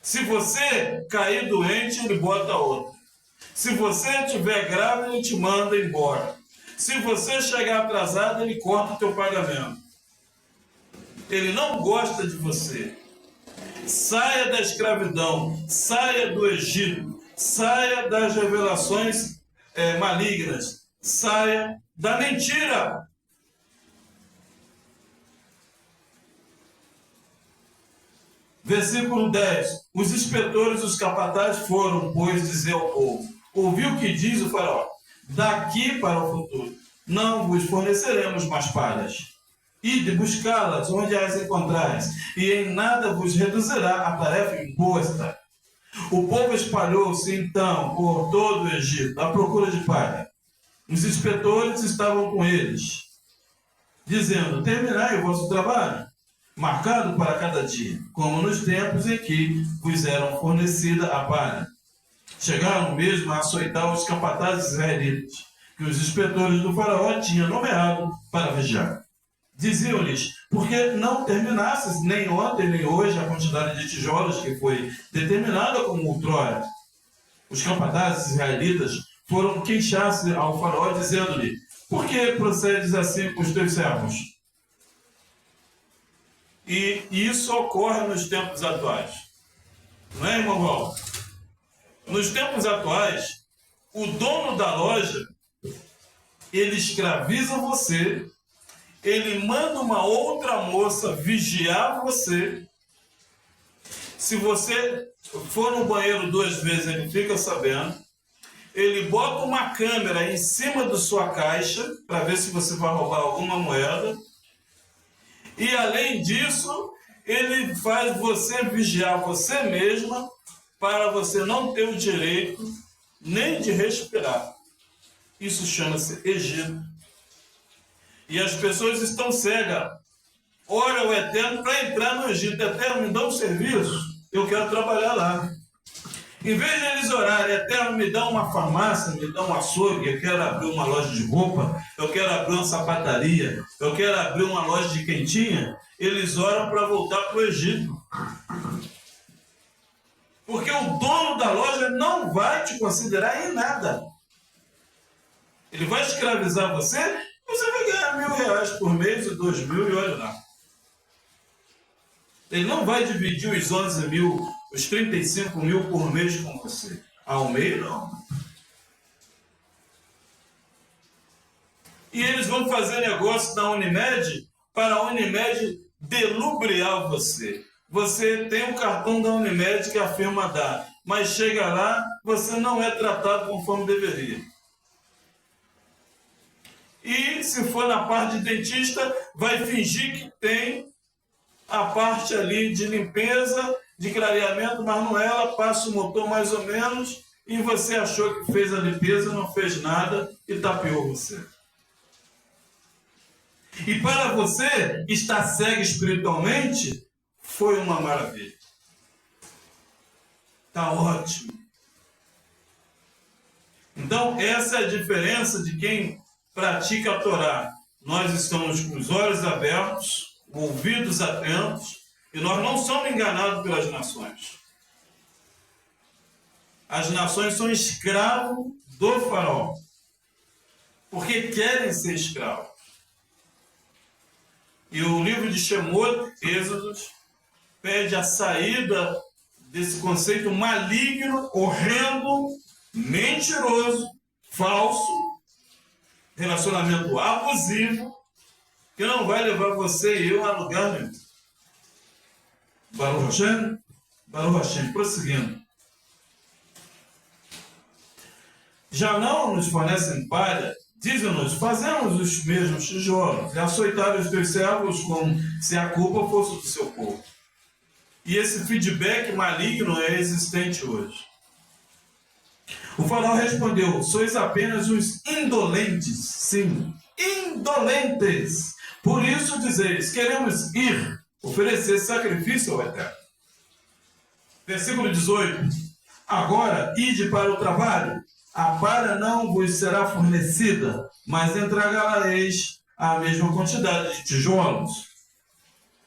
Se você cair doente, ele bota outro. Se você estiver grávida, ele te manda embora. Se você chegar atrasado, ele corta o teu pagamento. Ele não gosta de você. Saia da escravidão, saia do Egito, saia das revelações malignas, saia da mentira. Versículo 10. Os inspetores e os capatazes foram, pois, dizer ao povo: ouviu o que diz o faraó? Daqui para o futuro não vos forneceremos mais palhas. Ide buscá-las onde as encontrais, e em nada vos reduzirá a tarefa imposta. O povo espalhou-se então por todo o Egito à procura de palha. Os inspetores estavam com eles, dizendo: terminai o vosso trabalho, marcado para cada dia, como nos tempos em que vos eram fornecida a palha. Chegaram mesmo a açoitar os capatazes israelitas, que os inspetores do faraó tinham nomeado para vigiar. Diziam-lhes: por que não terminasses nem ontem nem hoje a quantidade de tijolos que foi determinada como outrora? Os capatazes israelitas foram queixar-se ao faraó, dizendo-lhe: por que procedes assim com os teus servos? E isso ocorre nos tempos atuais. Não é, irmão Paulo? Nos tempos atuais, o dono da loja, ele escraviza você, ele manda uma outra moça vigiar você. Se você for no banheiro 2 vezes, ele fica sabendo. Ele bota uma câmera em cima da sua caixa para ver se você vai roubar alguma moeda. E além disso, ele faz você vigiar você mesma para você não ter o direito nem de respirar. Isso chama-se Egito. E as pessoas estão cegas. Ora o Eterno para entrar no Egito. Eterno, me dá um serviço, eu quero trabalhar lá. Em vez de eles orarem, Eterno, me dá uma farmácia, me dá um açougue, eu quero abrir uma loja de roupa, eu quero abrir uma sapataria, eu quero abrir uma loja de quentinha, eles oram para voltar para o Egito. Porque o dono da loja não vai te considerar em nada. Ele vai escravizar você, você vai ganhar R$1.000 por mês e 2.000 e olha lá. Ele não vai dividir os 11 mil, os 35 mil por mês com você. Ao mês, não. E eles vão fazer negócio na Unimed para a Unimed delubriar você. Você tem um cartão da Unimed que a firma dá, mas chega lá, você não é tratado conforme deveria. E se for na parte de dentista, vai fingir que tem a parte ali de limpeza, de clareamento, mas não é, ela passa o motor mais ou menos e você achou que fez a limpeza, não fez nada e tapeou você. E para você estar cego espiritualmente, foi uma maravilha. Está ótimo. Então, essa é a diferença de quem pratica a Torá. Nós estamos com os olhos abertos, ouvidos atentos, e nós não somos enganados pelas nações. As nações são escravos do faraó, porque querem ser escravos. E o livro de Shemot, Êxodos, pede a saída desse conceito maligno, horrendo, mentiroso, falso, relacionamento abusivo, que não vai levar você e eu a lugar nenhum. Baruch Hashem, prosseguindo. Já não nos fornecem palha, dizem-nos, fazemos os mesmos tijolos, e açoitaram os teus servos como se a culpa fosse do seu povo. E esse feedback maligno é existente hoje. O faraó respondeu, sois apenas uns indolentes, sim, indolentes. Por isso dizeis, queremos ir oferecer sacrifício ao Eterno. Versículo 18. Agora, ide para o trabalho, a palha não vos será fornecida, mas entregá-la-eis a mesma quantidade de tijolos.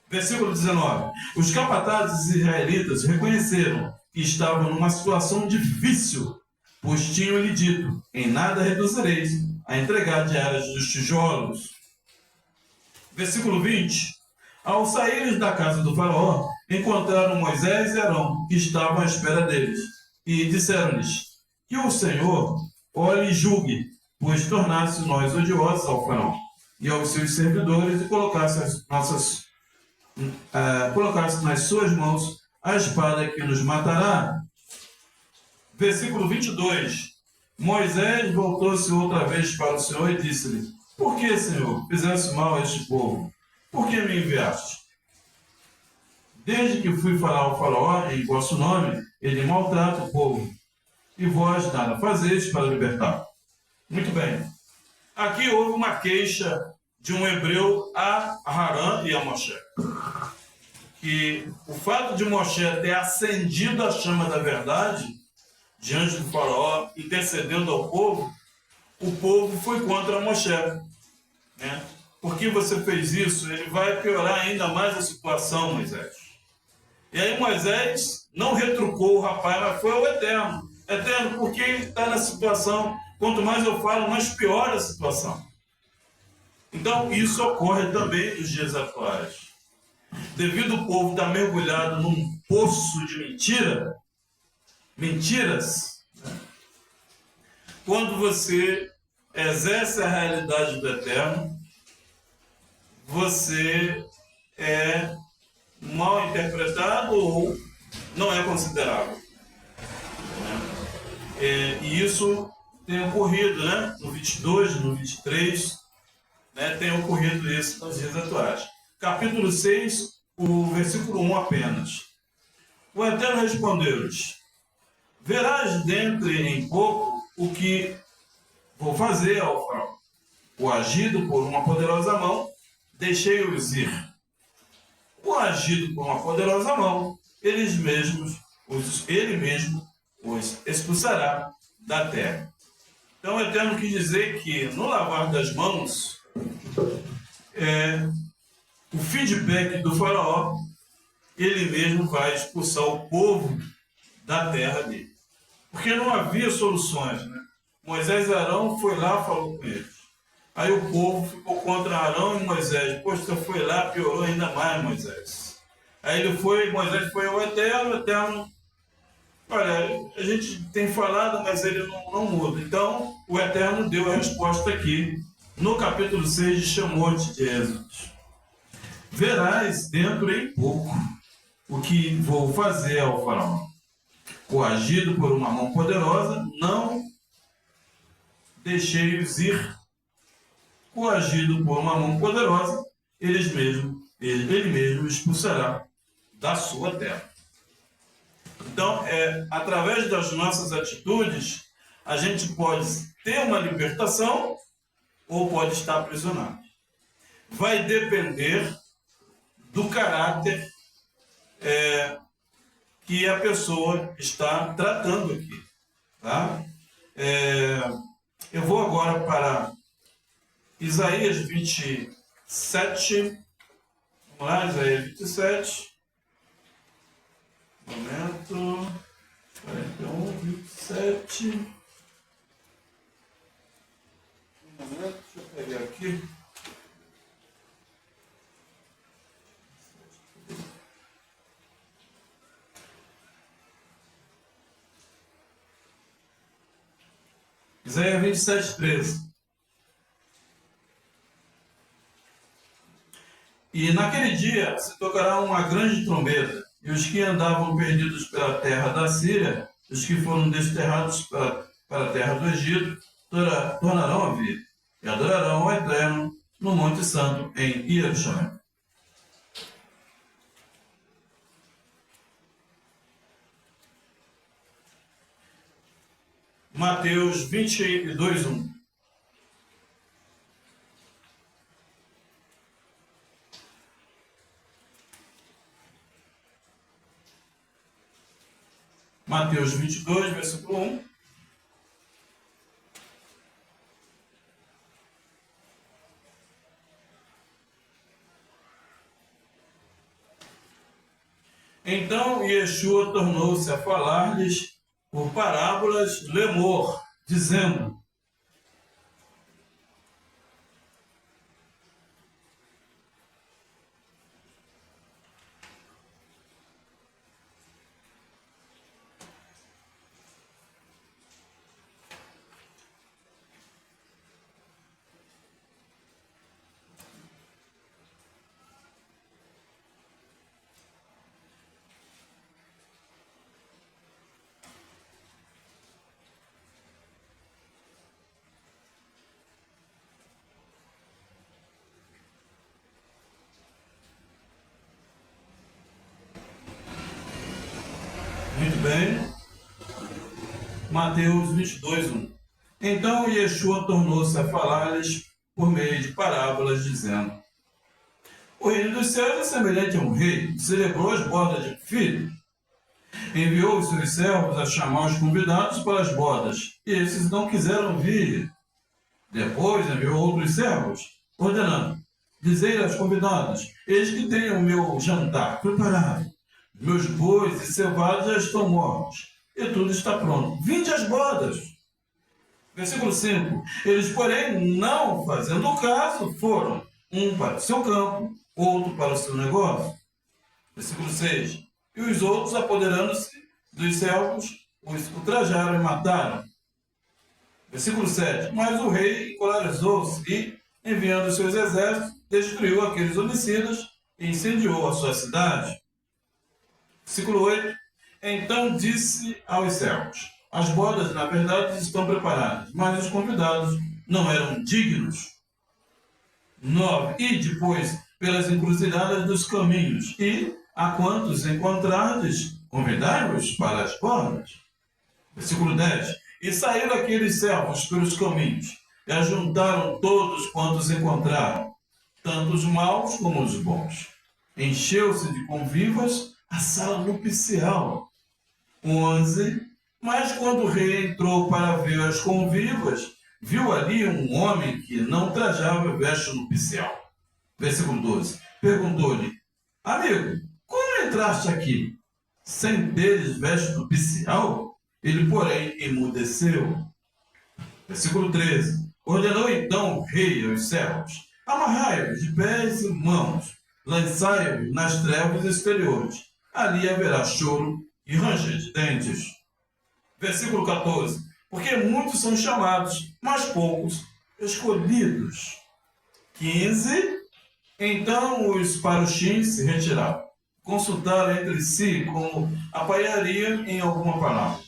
Versículo 19. Os capatazes israelitas reconheceram que estavam numa situação difícil, pois tinham-lhe dito, em nada reduzireis a entregar diárias dos tijolos. Versículo 20. Ao saírem da casa do faraó, encontraram Moisés e Arão, que estavam à espera deles, e disseram-lhes, que o Senhor olhe e julgue, pois tornasse nós odiosos ao faraó e aos seus servidores, e colocasse nas suas mãos a espada que nos matará. Versículo 22. Moisés voltou-se outra vez para o Senhor e disse-lhe, por que, Senhor, fizeste mal a este povo? Por que me enviaste? Desde que fui falar ao faraó em vosso nome, ele maltrata o povo, e vós nada fazeis para libertar. Muito bem. Aqui houve uma queixa de um hebreu a Harã e a Moshe. Que o fato de Moshe ter acendido a chama da verdade diante do faraó, intercedendo ao povo, o povo foi contra Moshe. Né? Por que você fez isso? Ele vai piorar ainda mais a situação, Moisés. E aí Moisés não retrucou o rapaz, mas foi ao Eterno. Eterno, porque está na situação, quanto mais eu falo, mais piora a situação. Então, isso ocorre também nos dias atuais. Devido ao povo estar mergulhado num poço de mentiras, né? Quando você exerce a realidade do Eterno, você é mal interpretado ou não é considerável. E isso tem ocorrido, né? No 22, no 23, né? Tem ocorrido isso nos dias atuais. Capítulo 6, o versículo 1 apenas. O Eterno respondeu-lhes, verás dentre em pouco o que vou fazer ao faraó. Coagido por uma poderosa mão, deixei-os ir. Coagido por uma poderosa mão, ele mesmo os expulsará da terra. Então, o Eterno quis dizer que no lavar das mãos, o feedback do faraó, ele mesmo vai expulsar o povo da terra dele. Porque não havia soluções, né? Moisés e Arão foi lá e falou com eles. Aí o povo ficou contra Arão e Moisés. Poxa, foi lá, piorou ainda mais Moisés. Aí Moisés foi ao Eterno, o Eterno, olha, a gente tem falado, mas ele não muda. Então, o Eterno deu a resposta aqui, no capítulo 6 de Shammot de Êxodo. Verás dentro em pouco o que vou fazer ao faraó. Coagido por uma mão poderosa, não deixei-os ir. Coagido por uma mão poderosa, ele mesmo expulsará da sua terra. Então, através das nossas atitudes, a gente pode ter uma libertação ou pode estar aprisionado. Vai depender do caráter que a pessoa está tratando aqui. Tá? Eu vou agora para Isaías 27. Vamos lá, Isaías 27. Momento. 41, 27. Momento, deixa eu pegar aqui. Isaías 27, 13. E naquele dia se tocará uma grande trombeta, e os que andavam perdidos pela terra da Síria, os que foram desterrados para a terra do Egito, tornarão a vir, e adorarão ao Eterno no Monte Santo, em Jerusalém. Mateus 22, 1. Mateus 22, versículo 1. Então Yeshua tornou-se a falar-lhes por parábolas lemor, dizendo: muito bem, Mateus 22, 1. Então Yeshua tornou-se a falar-lhes por meio de parábolas, dizendo: o reino dos céus é semelhante a um rei que celebrou as bodas de um filho. Enviou os seus servos a chamar os convidados para as bodas, e esses não quiseram vir. Depois enviou outros servos, ordenando: dizei aos convidados: eis que tenho o meu jantar preparado. Meus bois e cevados já estão mortos, e tudo está pronto. Vinde às bodas. Versículo 5. Eles, porém, não fazendo caso, foram, um para o seu campo, outro para o seu negócio. Versículo 6. E os outros, apoderando-se dos servos, os ultrajaram e mataram. Versículo 7. Mas o rei encolerizou-se e, enviando seus exércitos, destruiu aqueles homicidas e incendiou a sua cidade. Versículo 8. Então disse aos servos: as bodas, na verdade, estão preparadas, mas os convidados não eram dignos. 9. E depois, pelas encruzilhadas dos caminhos, e a quantos encontrardes, convidai-os para as bodas. Versículo 10. E saíram aqueles servos pelos caminhos, e ajuntaram todos quantos encontraram, tanto os maus como os bons. Encheu-se de convivas a sala nupcial. 11. Mas quando o rei entrou para ver as convivas, viu ali um homem que não trajava veste nupcial. Versículo 12. Perguntou-lhe: amigo, como entraste aqui? Sem teres veste nupcial? Ele, porém, emudeceu. Versículo 13. Ordenou então o rei aos servos: amarrai-os de pés e mãos, lançai-os nas trevas exteriores. Ali haverá choro e ranger de dentes. Versículo 14. Porque muitos são chamados, mas poucos escolhidos. 15. Então os paruxins se retiraram, consultaram entre si como apoiariam em alguma palavra.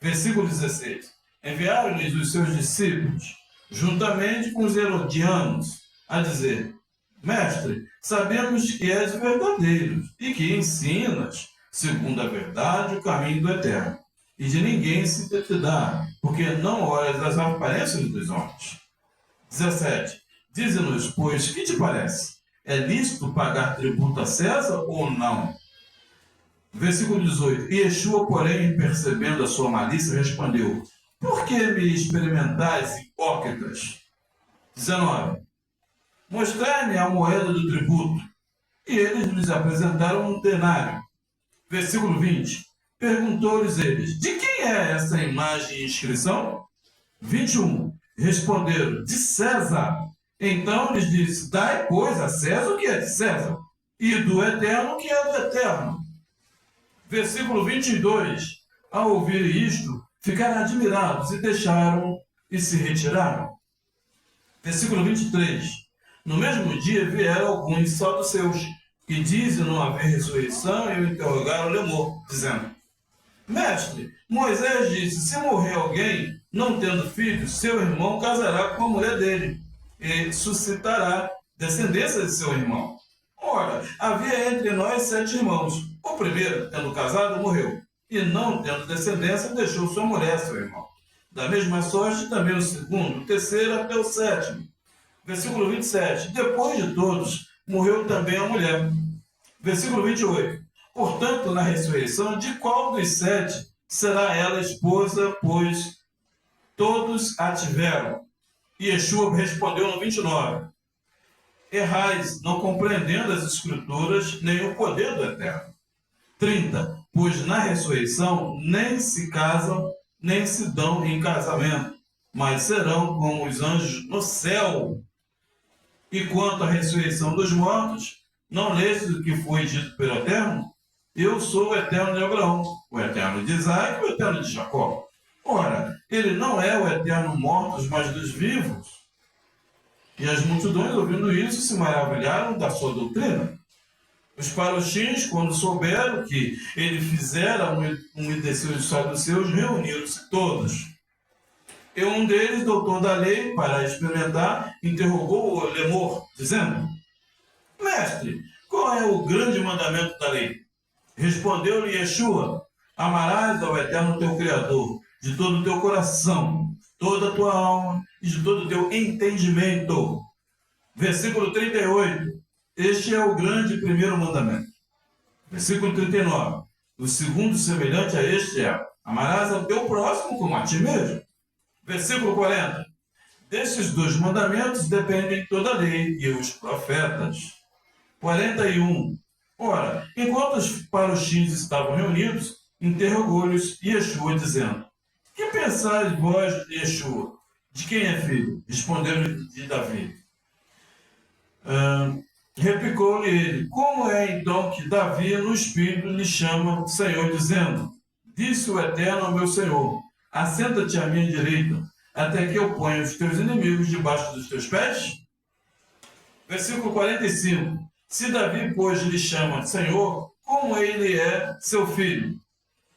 Versículo 16. Enviaram-lhes os seus discípulos, juntamente com os herodianos, a dizer: Mestre, sabemos que és verdadeiro e que ensinas, segundo a verdade, o caminho do eterno. E de ninguém se te dá, porque não olhas as aparências dos homens. 17. Dize-nos, pois, que te parece? É lícito pagar tributo a César ou não? Versículo 18. E Yeshua, porém, percebendo a sua malícia, respondeu: por que me experimentais, hipócritas? 19. Mostrai-me a moeda do tributo. E eles lhes apresentaram um denário. Versículo 20. Perguntou-lhes eles: de quem é essa imagem e inscrição? 21. Responderam: de César. Então lhes disse: dai, pois, a César o que é de César, e do eterno o que é do eterno. Versículo 22. Ao ouvir isto, ficaram admirados e deixaram e se retiraram. Versículo 23. No mesmo dia vieram alguns saduceus, que dizem não haver ressurreição, e o interrogaram Lemor, dizendo: Mestre, Moisés disse: se morrer alguém, não tendo filhos, seu irmão casará com a mulher dele, e suscitará descendência de seu irmão. Ora, havia entre nós 7 irmãos. O primeiro, tendo casado, morreu, e não tendo descendência, deixou sua mulher, seu irmão. Da mesma sorte, também o segundo, o terceiro até o 7º. Versículo 27. Depois de todos, morreu também a mulher. Versículo 28. Portanto, na ressurreição, de qual dos 7 será ela esposa, pois todos a tiveram? E Yeshua respondeu no 29. Errais, não compreendendo as Escrituras, nem o poder do Eterno. 30. Pois na ressurreição nem se casam, nem se dão em casamento, mas serão como os anjos no céu. E quanto à ressurreição dos mortos, não leste o que foi dito pelo Eterno? Eu sou o Eterno de Abraão, o Eterno de Isaac e o Eterno de Jacó. Ora, ele não é o Eterno mortos, mas dos vivos. E as multidões, ouvindo isso, se maravilharam da sua doutrina. Os paruxins, quando souberam que ele fizera um descer dos saduceus, reuniram-se todos. E um deles, doutor da lei, para experimentar, interrogou o Lemor, dizendo: Mestre, qual é o grande mandamento da lei? Respondeu-lhe Yeshua: amarás ao Eterno teu Criador, de todo o teu coração, toda a tua alma e de todo o teu entendimento. Versículo 38. Este é o grande primeiro mandamento. Versículo 39. O segundo semelhante a este é: amarás ao teu próximo como a ti mesmo. Versículo 40. Desses 2 mandamentos dependem toda a lei e os profetas. 41. Ora, enquanto os paruxins estavam reunidos, interrogou-lhes Yeshua, dizendo: que pensais vós, Yeshua? De quem é filho? Respondeu-lhe: de Davi. Replicou-lhe ele: como é então que Davi no Espírito lhe chama Senhor, dizendo: disse o Eterno ao meu Senhor: assenta-te à minha direita, até que eu ponha os teus inimigos debaixo dos teus pés? Versículo 45. Se Davi, pois, lhe chama Senhor, como ele é seu filho?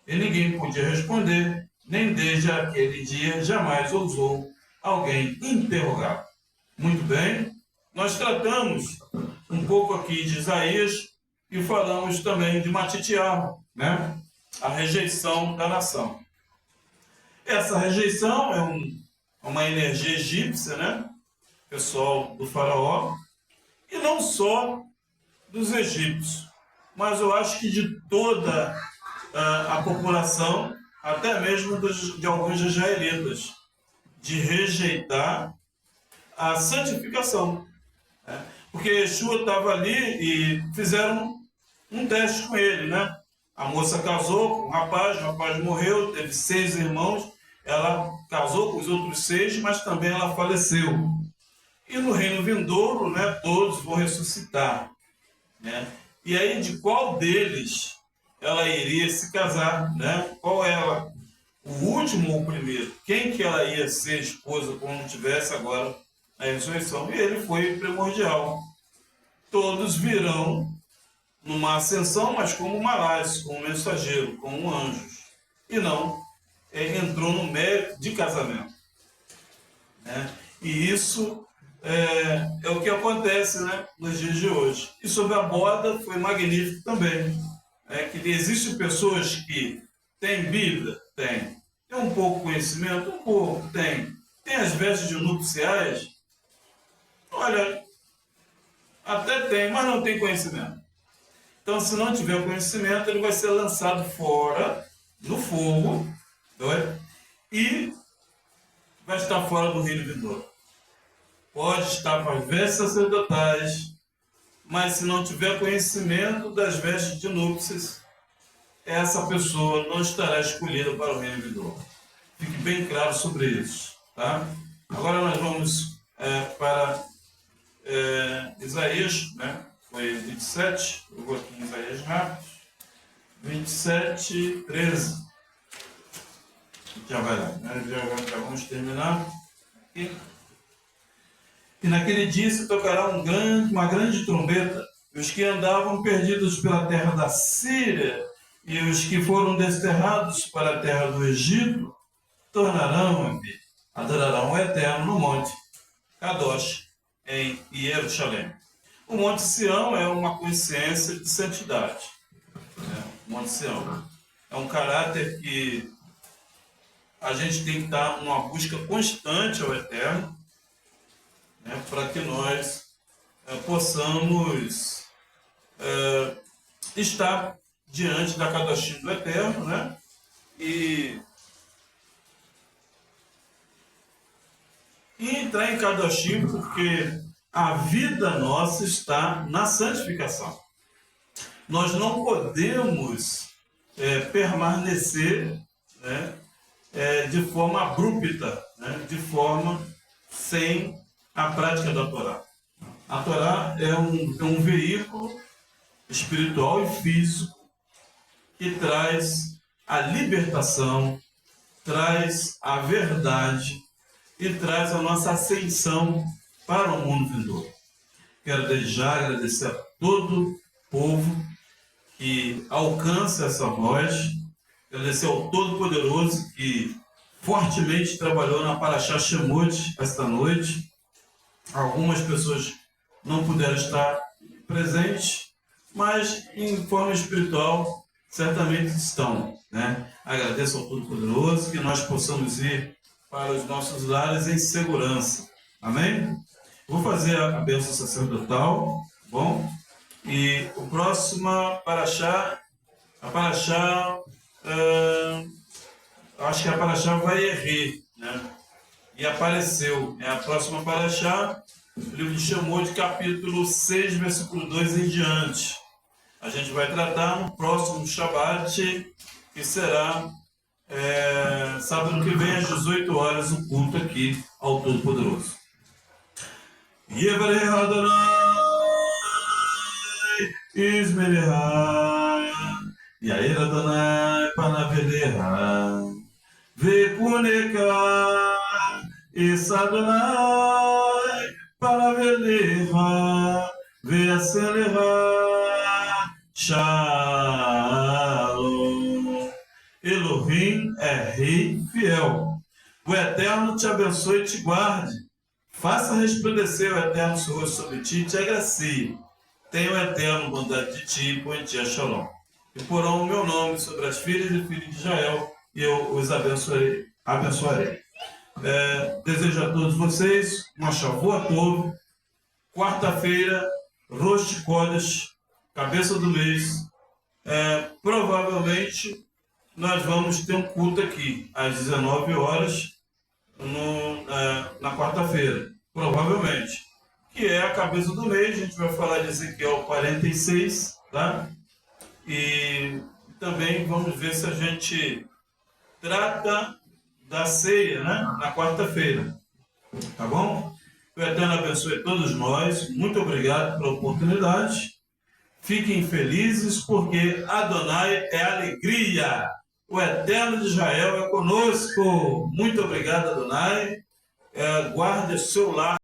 E ninguém podia responder, nem desde aquele dia jamais ousou alguém interrogá-lo. Muito bem, nós tratamos um pouco aqui de Isaías e falamos também de Matitiahu, né? A rejeição da nação. Essa rejeição é uma energia egípcia, né? Pessoal do faraó, e não só dos egípcios, mas eu acho que de toda a população, até mesmo de alguns israelitas, de rejeitar a santificação. Né? Porque Yeshua estava ali e fizeram um teste com ele, né? A moça casou com o rapaz morreu, teve 6 irmãos, ela casou com os outros 6, mas também ela faleceu. E no reino vindouro, né, todos vão ressuscitar. Né? E aí, de qual deles ela iria se casar? Né? Qual ela? O último ou o primeiro? Quem que ela ia ser esposa quando tivesse agora a ressurreição? E ele foi primordial. Todos virão numa ascensão, mas como malais, como mensageiro, como anjos. E não entrou no mérito de casamento. Né? E isso é o que acontece, né, nos dias de hoje. E sobre a boda foi magnífico também. Que existem pessoas que têm Bíblia? Tem. Tem um pouco conhecimento? Um pouco, tem. Tem as vestes de nupciais? Olha, até tem, mas não tem conhecimento. Então, se não tiver conhecimento, ele vai ser lançado fora, no fogo, e vai estar fora do reino vindouro. Pode estar com as vestes sacerdotais, mas se não tiver conhecimento das vestes de núpcias, essa pessoa não estará escolhida para o reino vindouro. Fique bem claro sobre isso. Tá? Agora nós vamos para Isaías, né? Foi 27, eu vou aqui em Isaías rápido, 27, 13. Já vai lá, né? Já vamos terminar. E naquele dia se tocará uma grande trombeta, e os que andavam perdidos pela terra da Síria e os que foram desterrados para a terra do Egito tornarão-se, adorarão o Eterno no monte Kadosh, em Jerusalém. O Monte Sião é uma consciência de santidade. Né? O Monte Sião é um caráter que a gente tem que estar numa busca constante ao Eterno, né? Para que nós possamos estar diante da Kadoshim do Eterno, né? E entrar em Kadoshim porque a vida nossa está na santificação. Nós não podemos permanecer, né, de forma abrupta, né, de forma sem a prática da Torá. A Torá é um veículo espiritual e físico que traz a libertação, traz a verdade e traz a nossa ascensão para o mundo vindouro. Quero desde já agradecer a todo o povo que alcança essa voz, agradecer ao Todo-Poderoso que fortemente trabalhou na Parashá Shemot esta noite. Algumas pessoas não puderam estar presentes, mas em forma espiritual certamente estão. Né? Agradeço ao Todo-Poderoso que nós possamos ir para os nossos lares em segurança. Amém? Vou fazer a bênção sacerdotal, bom? E o próximo Parashá, acho que a Parashá vai errar, né? E apareceu, a próxima Parashá, o livro de Shemot, capítulo 6, versículo 2 em diante. A gente vai tratar no próximo Shabbat, que será sábado que vem às 18 horas, o culto aqui ao Todo-Poderoso. Yevareh Adonai Ismereh Yair Adonai Panaveleha Vekuneka Is Adonai Panaveleha Veaseleha Shalom. Elohim é Rei fiel. O Eterno te abençoe e te guarde. Faça resplandecer o Eterno seu rosto sobre ti e te agracie. Tenha o Eterno bondade de ti e põe em ti a Shalom. E porão o meu nome sobre as filhas e filhos de Israel, e eu os abençoarei. abençoarei. Desejo a todos vocês uma Shavua Tov. Quarta-feira, Rosh Chodesh, cabeça do mês. Provavelmente nós vamos ter um culto aqui às 19 horas na quarta-feira, provavelmente, que é a cabeça do mês. A gente vai falar de Ezequiel 46, tá? E também vamos ver se a gente trata da ceia, né? Na quarta-feira, tá bom? O Eterno abençoe todos nós. Muito obrigado pela oportunidade. Fiquem felizes, porque Adonai é alegria. O Eterno de Israel é conosco. Muito obrigado, Adonai. Guarde seu lar.